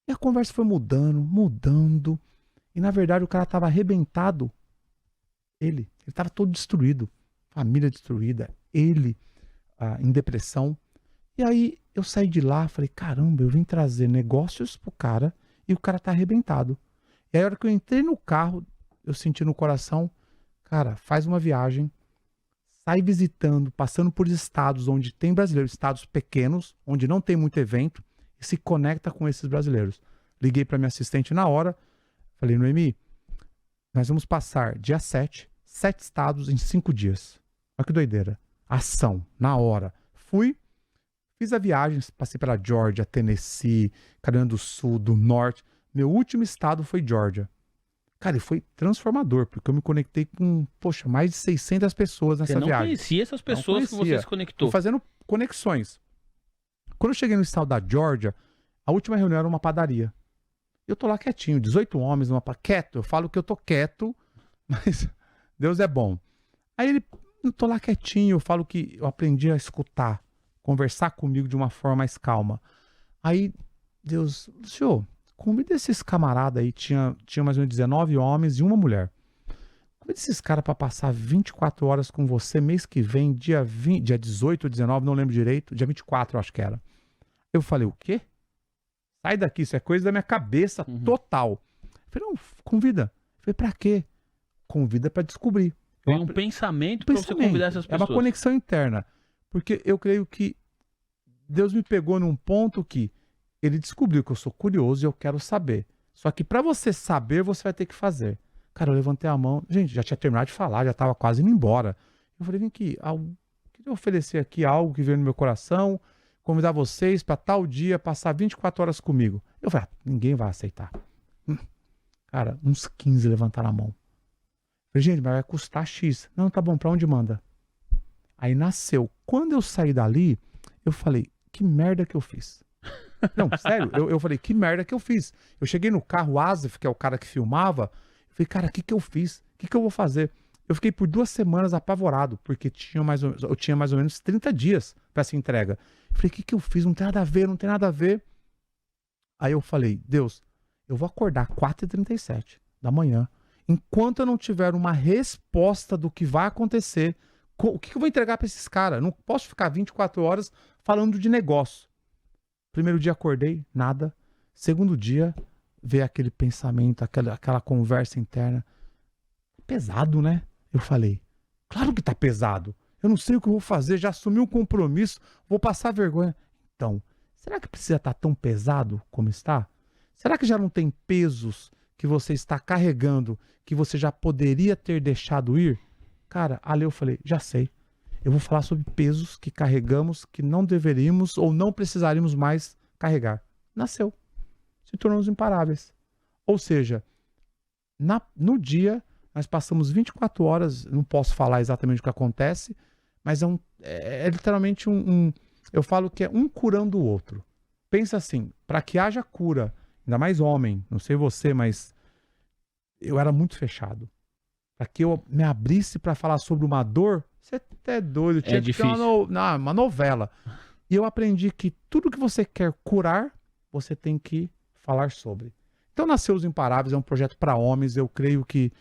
E a conversa foi mudando. E na verdade o cara estava arrebentado. Ele estava todo destruído. Família destruída. Ele em depressão. E aí eu saí de lá, falei, caramba, eu vim trazer negócios pro cara e o cara tá arrebentado. E aí a hora que eu entrei no carro, eu senti no coração, cara, faz uma viagem, sai visitando, passando por estados onde tem brasileiros, estados pequenos, onde não tem muito evento, e se conecta com esses brasileiros. Liguei para minha assistente na hora, falei, Noemi, nós vamos passar dia 7 estados em 5 dias. Olha que doideira. Ação, na hora. Fui, fiz a viagem, passei pela Georgia, Tennessee, Carolina do Sul, do Norte. Meu último estado foi Georgia. Cara, e foi transformador, porque eu me conectei com, mais de 600 pessoas nessa viagem. Você não conhecia essas pessoas que você se conectou? Fui fazendo conexões. Quando eu cheguei no estado da Georgia, a última reunião era uma padaria. Eu tô lá quietinho, 18 homens, quieto. Eu falo que eu tô quieto, mas Deus é bom. Aí eu tô lá quietinho, eu falo que eu aprendi a escutar, conversar comigo de uma forma mais calma. Aí, Deus, senhor, convida esses camaradas aí, tinha mais ou menos 19 homens e uma mulher. Convida esses caras para passar 24 horas com você mês que vem, dia 18 ou 19, não lembro direito, dia 24 eu acho que era. Eu falei, o quê? Sai daqui, isso é coisa da minha cabeça total. Eu falei, não, convida. Eu falei, pra quê? Convida para descobrir. Tem um pensamento para você convidar essas pessoas. É uma conexão interna. Porque eu creio que Deus me pegou num ponto que ele descobriu que eu sou curioso e eu quero saber. Só que para você saber, você vai ter que fazer. Cara, eu levantei a mão. Gente, já tinha terminado de falar, já estava quase indo embora. Eu falei, vem aqui, queria oferecer aqui algo que veio no meu coração, convidar vocês para tal dia passar 24 horas comigo. Eu falei, ninguém vai aceitar. Cara, uns 15 levantaram a mão. Eu falei, gente, mas vai custar X. Não, tá bom, para onde manda? Aí nasceu. Quando eu saí dali, eu falei, que merda que eu fiz? Não, sério, eu falei, que merda que eu fiz? Eu cheguei no carro, o Asif, que é o cara que filmava, eu falei, cara, o que eu fiz? O que eu vou fazer? Eu fiquei por 2 semanas apavorado, porque eu tinha mais ou menos 30 dias para essa entrega. Eu falei, o que eu fiz? Não tem nada a ver, não tem nada a ver. Aí eu falei, Deus, eu vou acordar 4h37 da manhã. Enquanto eu não tiver uma resposta do que vai acontecer O que eu vou entregar para esses caras? Não posso ficar 24 horas falando de negócio. Primeiro dia acordei, nada. Segundo dia, veio aquele pensamento, aquela conversa interna. Pesado, né? Eu falei, claro que tá pesado. Eu não sei o que eu vou fazer, já assumi um compromisso, vou passar vergonha. Então, será que precisa estar tão pesado como está? Será que já não tem pesos que você está carregando que você já poderia ter deixado ir? Cara, ali eu falei, já sei. Eu vou falar sobre pesos que carregamos que não deveríamos ou não precisaríamos mais carregar. Nasceu. Se tornou os imparáveis. Ou seja, no dia, nós passamos 24 horas, não posso falar exatamente o que acontece, mas é literalmente eu falo que é um curando o outro. Pensa assim, para que haja cura, ainda mais homem, não sei você, mas eu era muito fechado. Para que eu me abrisse para falar sobre uma dor, você é doido, tinha que ter uma novela. E eu aprendi que tudo que você quer curar, você tem que falar sobre. Então nasceu Os Imparáveis, é um projeto para homens. Eu creio que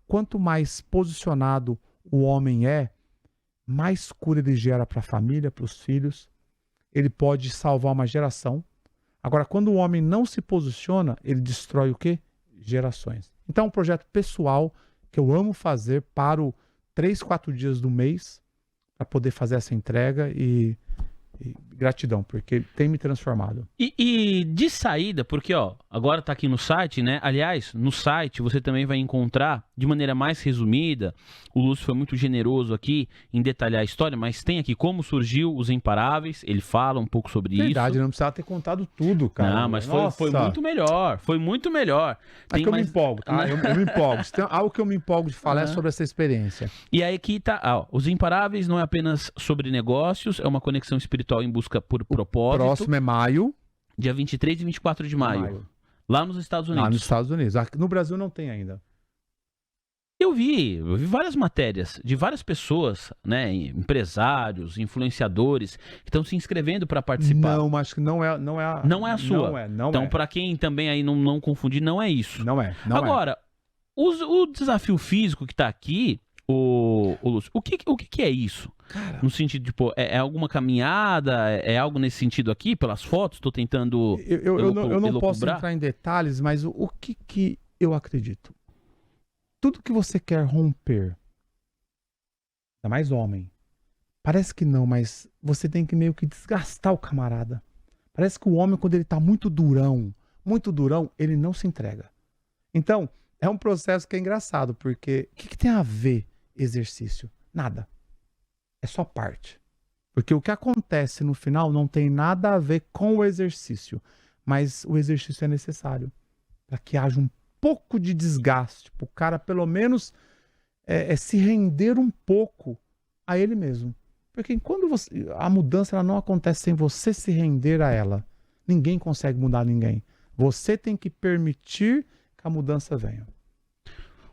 quanto mais posicionado o homem é, mais cura ele gera para a família, para os filhos. Ele pode salvar uma geração. Agora, quando o homem não se posiciona, ele destrói o quê? Gerações. Então é um projeto pessoal que eu amo fazer, paro 3, 4 dias do mês para poder fazer essa entrega e gratidão, porque tem me transformado. E de saída, porque agora tá aqui no site, né? Aliás, no site você também vai encontrar, de maneira mais resumida, o Lúcio foi muito generoso aqui em detalhar a história, mas tem aqui como surgiu Os Imparáveis, ele fala um pouco sobre Verdade, isso. não precisava ter contado tudo, cara. Não, mas foi muito melhor, foi muito melhor. É que eu me empolgo, tá? Eu me empolgo. Se tem algo que eu me empolgo de falar é sobre essa experiência. E aí aqui tá, Os Imparáveis não é apenas sobre negócios, é uma conexão espiritual em busca por propósito. O próximo é maio. Dia 23 e 24 de maio. Lá nos Estados Unidos. Lá nos Estados Unidos. Aqui no Brasil não tem ainda. Eu vi várias matérias de várias pessoas, né, empresários, influenciadores, que estão se inscrevendo para participar. Não, acho que não é a sua. Não então, é. para quem também aí não confundir, não é isso. Não é. Agora, o desafio físico que está aqui, o Lúcio, o que é isso? Cara, no sentido de, é alguma caminhada, é algo nesse sentido aqui, pelas fotos, estou tentando eu não posso entrar em detalhes, mas o que eu acredito? Tudo que você quer romper, ainda mais homem, parece que não, mas você tem que meio que desgastar o camarada. Parece que o homem, quando ele tá muito durão, ele não se entrega. Então, é um processo que é engraçado, porque o que tem a ver exercício? Nada. É só parte. Porque o que acontece no final não tem nada a ver com o exercício, mas o exercício é necessário para que haja um pouco de desgaste, para o cara pelo menos se render um pouco a ele mesmo. Porque quando a mudança ela não acontece sem você se render a ela. Ninguém consegue mudar ninguém. Você tem que permitir que a mudança venha.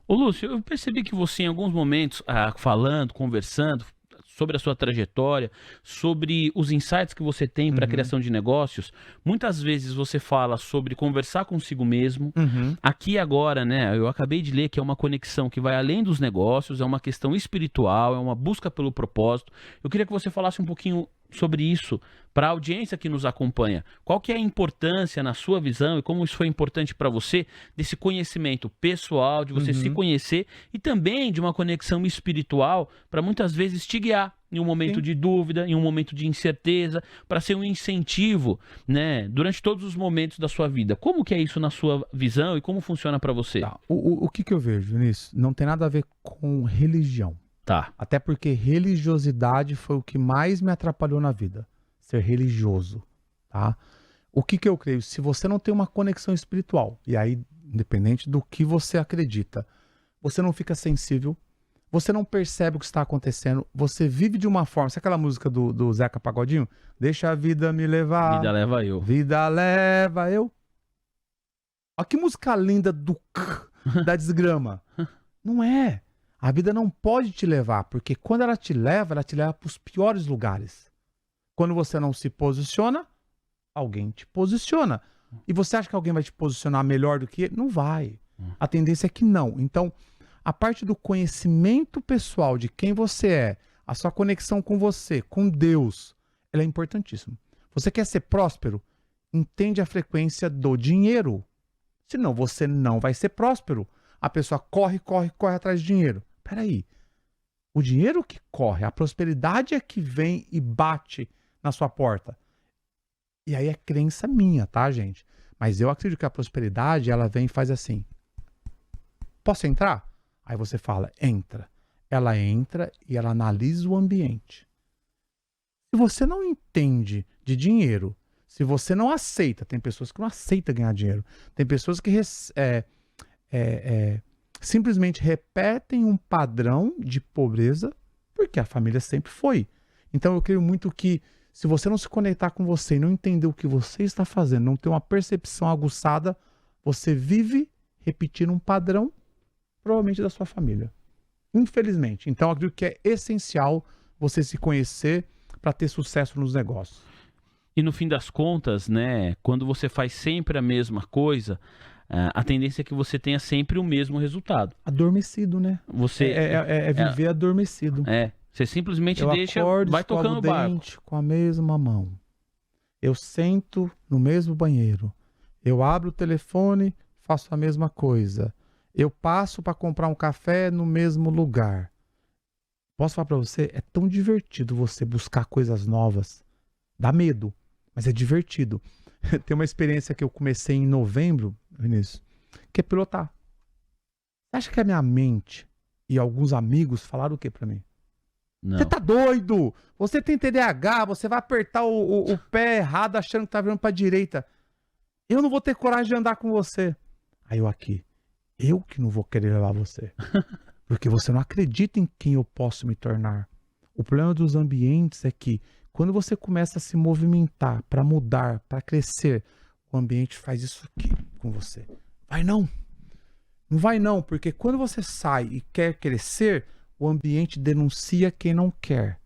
Ô Lúcio, eu percebi que você em alguns momentos, falando, conversando sobre a sua trajetória, sobre os insights que você tem para a criação de negócios, muitas vezes você fala sobre conversar consigo mesmo. Aqui agora, né, eu acabei de ler que é uma conexão que vai além dos negócios, é uma questão espiritual, é uma busca pelo propósito. Eu queria que você falasse um pouquinho sobre isso para a audiência que nos acompanha. Qual que é a importância na sua visão e como isso foi importante para você desse conhecimento pessoal, de você se conhecer e também de uma conexão espiritual para muitas vezes te guiar em um momento de dúvida, em um momento de incerteza, para ser um incentivo, né, durante todos os momentos da sua vida. Como que é isso na sua visão e como funciona para você? Tá. O que eu vejo nisso não tem nada a ver com religião. Tá. Até porque religiosidade foi o que mais me atrapalhou na vida. Ser religioso, tá? O que eu creio? Se você não tem uma conexão espiritual, e aí, independente do que você acredita, você não fica sensível, você não percebe o que está acontecendo, você vive de uma forma... Sabe aquela música do Zeca Pagodinho? Deixa a vida me levar. Vida leva eu. Vida leva eu. Olha que música linda da desgrama. Não é. A vida não pode te levar, porque quando ela te leva para os piores lugares. Quando você não se posiciona, alguém te posiciona. E você acha que alguém vai te posicionar melhor do que ele? Não vai. A tendência é que não. Então, a parte do conhecimento pessoal de quem você é, A sua conexão com você, com Deus, ela é importantíssima. Você quer ser próspero? Entende a frequência do dinheiro. Senão você não vai ser próspero. A pessoa corre atrás de dinheiro. Peraí. O dinheiro que corre, a prosperidade é que vem e bate na sua porta. E aí é crença minha, tá, gente? Mas eu acredito que a prosperidade, ela vem e faz assim. Posso entrar? Aí você fala, entra. Ela entra e ela analisa o ambiente. Se você não entende de dinheiro, se você não aceita, tem pessoas que não aceitam ganhar dinheiro, tem pessoas que simplesmente repetem um padrão de pobreza porque a família sempre foi. Então eu creio muito que se você não se conectar com você e não entender o que você está fazendo, não ter uma percepção aguçada, você vive repetindo um padrão, provavelmente da sua família. Infelizmente. Então eu acredito que é essencial você se conhecer para ter sucesso nos negócios. E no fim das contas, né, quando você faz sempre a mesma coisa, a tendência é que você tenha sempre o mesmo resultado. Adormecido, né? Você É viver adormecido. Você simplesmente Eu deixa, acordo, vai tocando o barco. dente com a mesma mão. Eu sento no mesmo banheiro. Eu abro o telefone, faço a mesma coisa. Eu passo para comprar um café no mesmo lugar. Posso falar para você, é tão divertido você buscar coisas novas. Dá medo, mas é divertido. Tem uma experiência que eu comecei em novembro, Vinícius, que é pilotar. Você acha que a minha mente e alguns amigos falaram o que para mim? Não. Você tá doido? Você tem TDAH, você vai apertar o pé errado achando que tá virando pra direita. Eu não vou ter coragem de andar com você. Aí eu que não vou querer levar você. Porque você não acredita em quem eu posso me tornar. O problema dos ambientes é que quando você começa a se movimentar para mudar, para crescer, o ambiente faz isso aqui com você. Vai não. Não vai não, porque quando você sai e quer crescer, o ambiente denuncia quem não quer.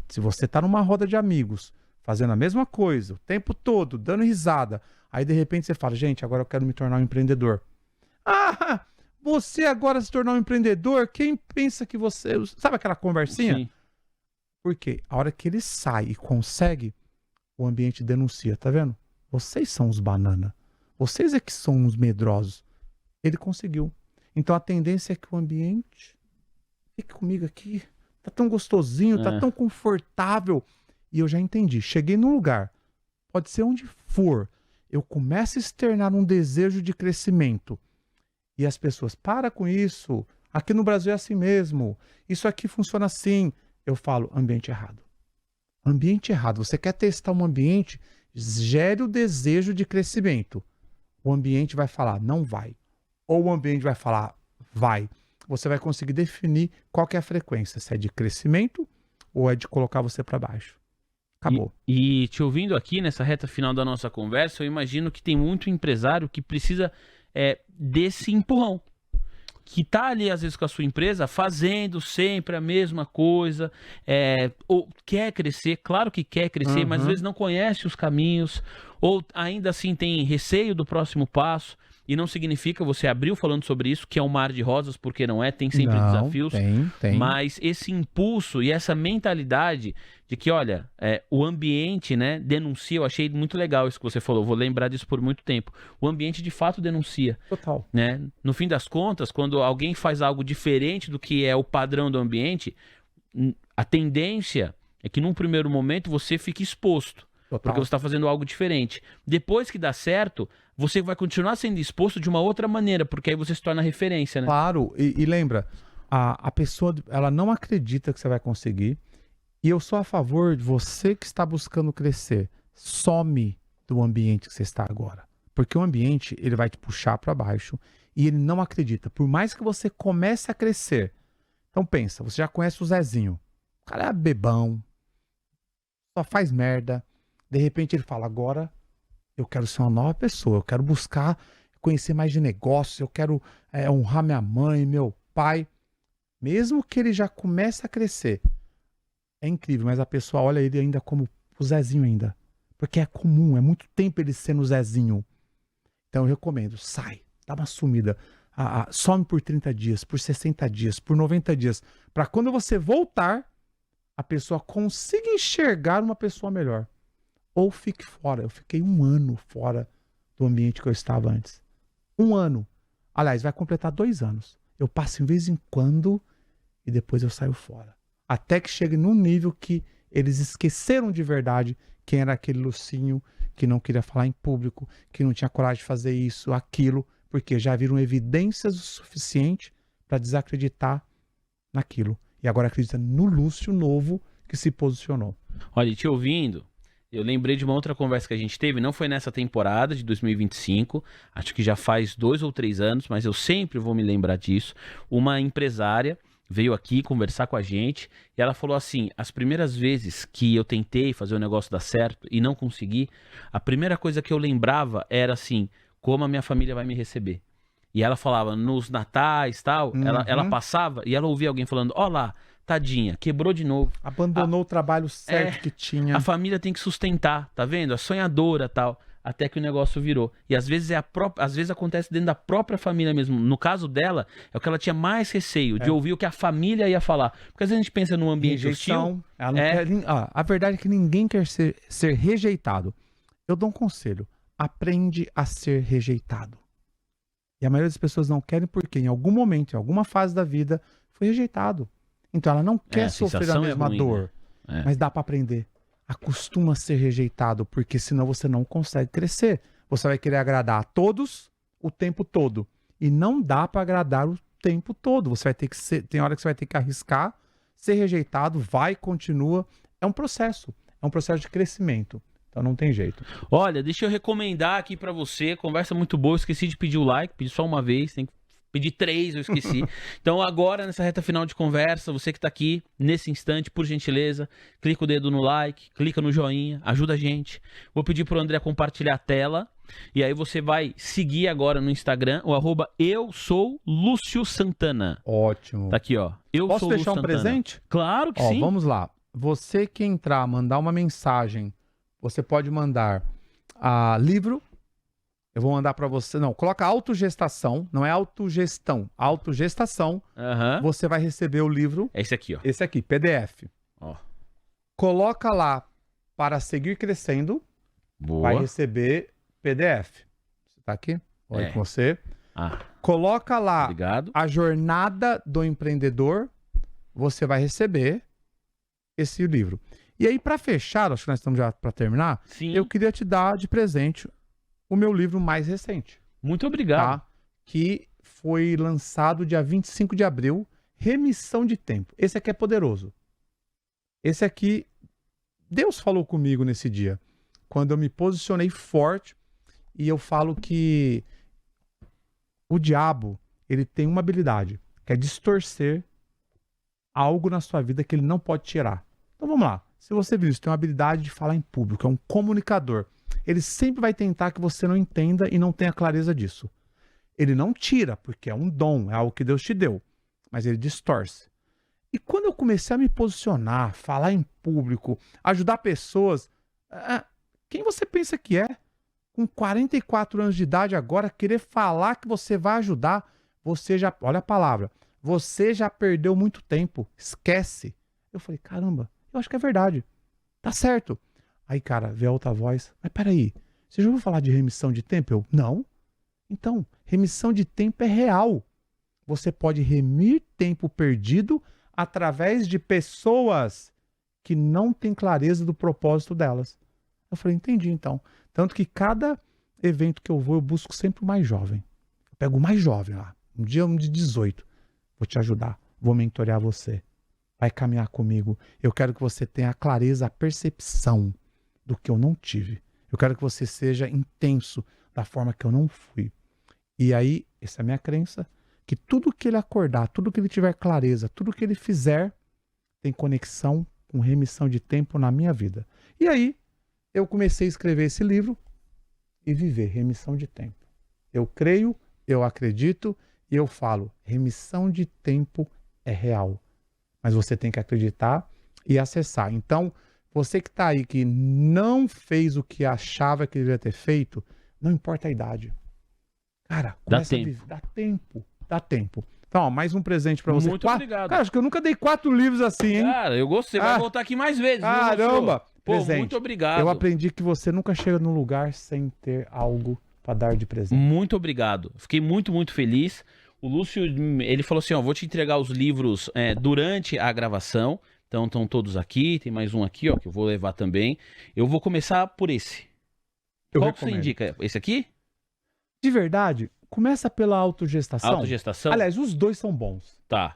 Se você tá numa roda de amigos, fazendo a mesma coisa, o tempo todo, dando risada, aí de repente você fala, gente, agora eu quero me tornar um empreendedor. Ah, você agora se tornar um empreendedor? Quem pensa que você... Sabe aquela conversinha? Sim. Porque a hora que ele sai e consegue, o ambiente denuncia, tá vendo? Vocês são os banana. Vocês é que são os medrosos. Ele conseguiu. Então a tendência é que o ambiente... Fique comigo aqui. Tá tão gostosinho, tá tão confortável. E eu já entendi. Cheguei num lugar. Pode ser onde for. Eu começo a externar um desejo de crescimento. E as pessoas, para com isso. Aqui no Brasil é assim mesmo. Isso aqui funciona assim. Eu falo, ambiente errado. Ambiente errado. Você quer testar um ambiente? Gere o desejo de crescimento. O ambiente vai falar, não vai. Ou o ambiente vai falar, vai. Você vai conseguir definir qual que é a frequência. Se é de crescimento ou é de colocar você para baixo. Acabou. E te ouvindo aqui nessa reta final da nossa conversa, eu imagino que tem muito empresário que precisa desse empurrão. Que tá ali, às vezes, com a sua empresa, fazendo sempre a mesma coisa, ou quer crescer, claro que quer crescer, mas às vezes não conhece os caminhos, ou ainda assim tem receio do próximo passo, e não significa, você abriu falando sobre isso, que é um mar de rosas, porque não é, tem sempre desafios, tem. mas esse impulso e essa mentalidade de que, olha, o ambiente, né, denuncia, eu achei muito legal isso que você falou, vou lembrar disso por muito tempo, o ambiente de fato denuncia. Total. Né? No fim das contas, quando alguém faz algo diferente do que é o padrão do ambiente, a tendência é que num primeiro momento você fique exposto. Total. Porque você está fazendo algo diferente. Depois que dá certo, você vai continuar sendo exposto de uma outra maneira, porque aí você se torna referência, né? Claro, e lembra, a pessoa, ela não acredita que você vai conseguir, e eu sou a favor de você que está buscando crescer, some do ambiente que você está agora. Porque o ambiente, ele vai te puxar para baixo, e ele não acredita. Por mais que você comece a crescer, então pensa, você já conhece o Zezinho, o cara é bebão, só faz merda, de repente ele fala, agora eu quero ser uma nova pessoa, eu quero buscar conhecer mais de negócios, eu quero honrar minha mãe, meu pai. Mesmo que ele já comece a crescer, é incrível, mas a pessoa olha ele ainda como o Zezinho ainda. Porque é comum, é muito tempo ele sendo o Zezinho. Então eu recomendo, sai, dá uma sumida, some por 30 dias, por 60 dias, por 90 dias, para quando você voltar, a pessoa consiga enxergar uma pessoa melhor. Ou fique fora. Eu fiquei 1 ano fora do ambiente que eu estava antes. 1 ano. Aliás, vai completar 2 anos. Eu passo em vez em quando e depois eu saio fora. Até que chegue num nível que eles esqueceram de verdade quem era aquele Lucinho que não queria falar em público, que não tinha coragem de fazer isso, aquilo, porque já viram evidências o suficiente para desacreditar naquilo. E agora acredita no Lúcio novo que se posicionou. Olha, te ouvindo, eu lembrei de uma outra conversa que a gente teve, não foi nessa temporada de 2025, acho que já faz 2 ou 3 anos, mas eu sempre vou me lembrar disso. Uma empresária veio aqui conversar com a gente e ela falou assim, as primeiras vezes que eu tentei fazer o negócio dar certo e não consegui, a primeira coisa que eu lembrava era assim, como a minha família vai me receber. E ela falava, nos natais tal, ela passava e ela ouvia alguém falando, ó lá, tadinha, quebrou de novo. Abandonou o trabalho certo que tinha. A família tem que sustentar, tá vendo? A sonhadora tal, até que o negócio virou. E às vezes às vezes acontece dentro da própria família mesmo. No caso dela, é o que ela tinha mais receio de ouvir o que a família ia falar. Porque às vezes a gente pensa num ambiente hostil. Ela não quer, a verdade é que ninguém quer ser rejeitado. Eu dou um conselho. Aprende a ser rejeitado. E a maioria das pessoas não querem porque em algum momento, em alguma fase da vida, foi rejeitado. Então ela não quer sofrer a mesma dor. Né? Mas dá para aprender. Acostuma a ser rejeitado, porque senão você não consegue crescer. Você vai querer agradar a todos o tempo todo. E não dá para agradar o tempo todo. Você vai ter que tem hora que você vai ter que arriscar, ser rejeitado, vai, continua. É um processo de crescimento. Então não tem jeito. Olha, deixa eu recomendar aqui pra você, conversa muito boa, eu esqueci de pedir o like, pedi só uma vez, tem que pedir 3, eu esqueci. Então agora, nessa reta final de conversa, você que tá aqui, nesse instante, por gentileza, clica o dedo no like, clica no joinha, ajuda a gente. Vou pedir pro André compartilhar a tela, e aí você vai seguir agora no Instagram, o @EuSouLúcioSantana. Ótimo. Tá aqui, ó. Posso deixar um presente? Claro que sim. Vamos lá. Você que entrar, mandar uma mensagem, você pode mandar livro. Eu vou mandar para você. Não, coloca autogestação. Não é autogestão. Autogestação. Você vai receber o livro. É esse aqui, ó. Esse aqui, PDF. Ó. Coloca lá para seguir crescendo. Boa. Vai receber PDF. Você tá aqui? Olha com você. Coloca lá. Obrigado. A jornada do empreendedor. Você vai receber esse livro. E aí, para fechar, acho que nós estamos já para terminar. Sim. Eu queria te dar de presente o meu livro mais recente. Muito obrigado. Tá? Que foi lançado dia 25 de abril, Remissão de Tempo. Esse aqui é poderoso. Esse aqui, Deus falou comigo nesse dia, quando eu me posicionei forte, e eu falo que o diabo, ele tem uma habilidade, que é distorcer algo na sua vida que ele não pode tirar. Então vamos lá. Se você viu isso, tem uma habilidade de falar em público, é um comunicador. Ele sempre vai tentar que você não entenda e não tenha clareza disso. Ele não tira, porque é um dom, é algo que Deus te deu, mas ele distorce. E quando eu comecei a me posicionar, falar em público, ajudar pessoas, quem você pensa que é? Com 44 anos de idade agora, querer falar que você vai ajudar, você já, olha a palavra, você já perdeu muito tempo, esquece. Eu falei, caramba, eu acho que é verdade, tá certo. Aí, cara, vê a outra voz, mas peraí, você já ouviu falar de remissão de tempo? Eu, não. Então, remissão de tempo é real. Você pode remir tempo perdido através de pessoas que não têm clareza do propósito delas. Eu falei, entendi então. Tanto que cada evento que eu vou, eu busco sempre o mais jovem. Eu pego o mais jovem lá, um dia um de 18. Vou te ajudar, vou mentorear você. Vai caminhar comigo. Eu quero que você tenha a clareza, a percepção do que eu não tive. Eu quero que você seja intenso da forma que eu não fui. E aí, essa é a minha crença, que tudo que ele acordar, tudo que ele tiver clareza, tudo que ele fizer, tem conexão com remissão de tempo na minha vida. E aí, eu comecei a escrever esse livro e viver remissão de tempo. Eu creio, eu acredito e eu falo, remissão de tempo é real. Mas você tem que acreditar e acessar. Então, você que está aí, que não fez o que achava que deveria ter feito, não importa a idade. Cara, começa a viver. Dá tempo. Então, ó, mais um presente pra você. Muito obrigado. Cara, acho que eu nunca dei 4 livros assim, hein? Cara, eu gostei. Vai voltar aqui mais vezes. Caramba! Pô, Presente. muito obrigado. Eu aprendi que você nunca chega num lugar sem ter algo pra dar de presente. Muito obrigado. Fiquei muito, muito feliz. O Lúcio, ele falou assim, ó, vou te entregar os livros durante a gravação. Então, estão todos aqui. Tem mais um aqui, ó, que eu vou levar também. Eu vou começar por esse. Qual que você indica? Esse aqui? De verdade, começa pela autogestação. Autogestação? Aliás, os dois são bons. Tá.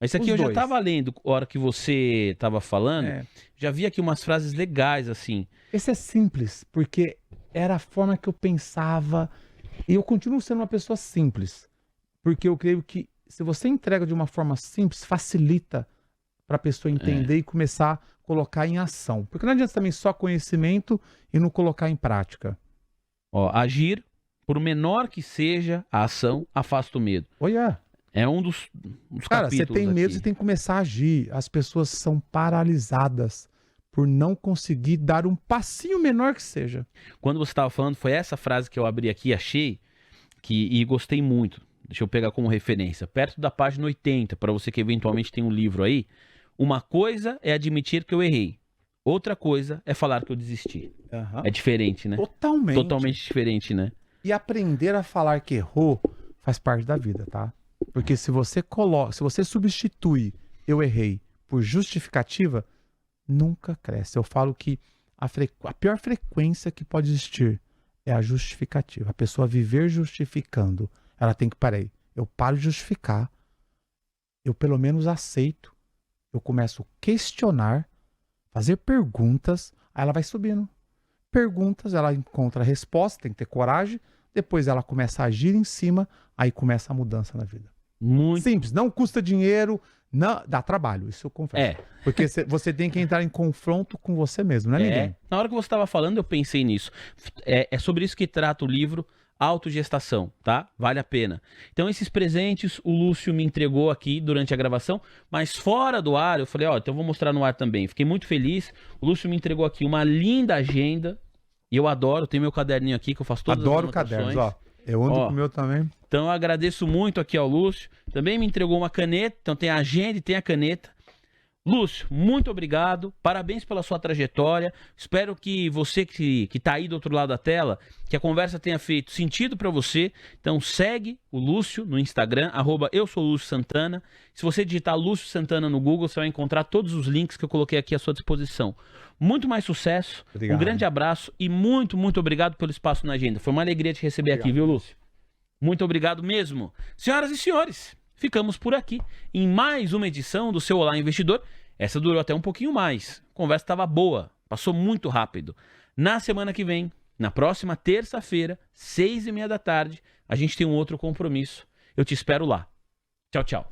Mas esse aqui eu já tava lendo, a hora que você tava falando, já vi aqui umas frases legais, assim. Esse é simples, porque era a forma que eu pensava, e eu continuo sendo uma pessoa simples, porque eu creio que se você entrega de uma forma simples, facilita para a pessoa entender e começar a colocar em ação. Porque não adianta também só conhecimento e não colocar em prática. Ó, agir, por menor que seja a ação, afasta o medo. Olha. É um dos Cara, capítulos. Você tem medo, aqui. Você tem que começar a agir. As pessoas são paralisadas por não conseguir dar um passinho menor que seja. Quando você estava falando, foi essa frase que eu abri aqui, achei, e gostei muito. Deixa eu pegar como referência. Perto da página 80, para você que eventualmente tem um livro aí. Uma coisa é admitir que eu errei. Outra coisa é falar que eu desisti. É diferente, né? Totalmente. Totalmente diferente, né? E aprender a falar que errou faz parte da vida, tá? Porque se você substitui eu errei por justificativa, nunca cresce. Eu falo que a pior frequência que pode existir é a justificativa. A pessoa viver justificando. Ela tem que parar aí. Eu paro de justificar. Eu pelo menos aceito. Eu começo a questionar, fazer perguntas, aí ela vai subindo. Perguntas, ela encontra a resposta, tem que ter coragem. Depois ela começa a agir em cima, aí começa a mudança na vida. Muito simples, não custa dinheiro, não, dá trabalho, isso eu confesso. Porque você tem que entrar em confronto com você mesmo, não é ninguém. Na hora que você estava falando, eu pensei nisso. É sobre isso que trata o livro Autogestação, tá? Vale a pena. Então, esses presentes o Lúcio me entregou aqui durante a gravação, mas fora do ar, eu falei, ó, então eu vou mostrar no ar também. Fiquei muito feliz. O Lúcio me entregou aqui uma linda agenda. E eu adoro, tenho meu caderninho aqui que eu faço todas as anotações. Adoro cadernos, ó. Eu ando com o meu também. Então eu agradeço muito aqui ao Lúcio. Também me entregou uma caneta, então tem a agenda e tem a caneta. Lúcio, muito obrigado, parabéns pela sua trajetória, espero que você que tá aí do outro lado da tela, que a conversa tenha feito sentido para você, então segue o Lúcio no Instagram, @eu-sou-Lúcio-Santana, se você digitar Lúcio Santana no Google, você vai encontrar todos os links que eu coloquei aqui à sua disposição. Muito mais sucesso, Um grande abraço e muito, muito obrigado pelo espaço na agenda, foi uma alegria te receber aqui, viu Lúcio? Muito obrigado mesmo. Senhoras e senhores, ficamos por aqui em mais uma edição do seu Olá Investidor. Essa durou até um pouquinho mais. A conversa estava boa, passou muito rápido. Na semana que vem, na próxima terça-feira, 6h30 da tarde, a gente tem um outro compromisso. Eu te espero lá. Tchau, tchau.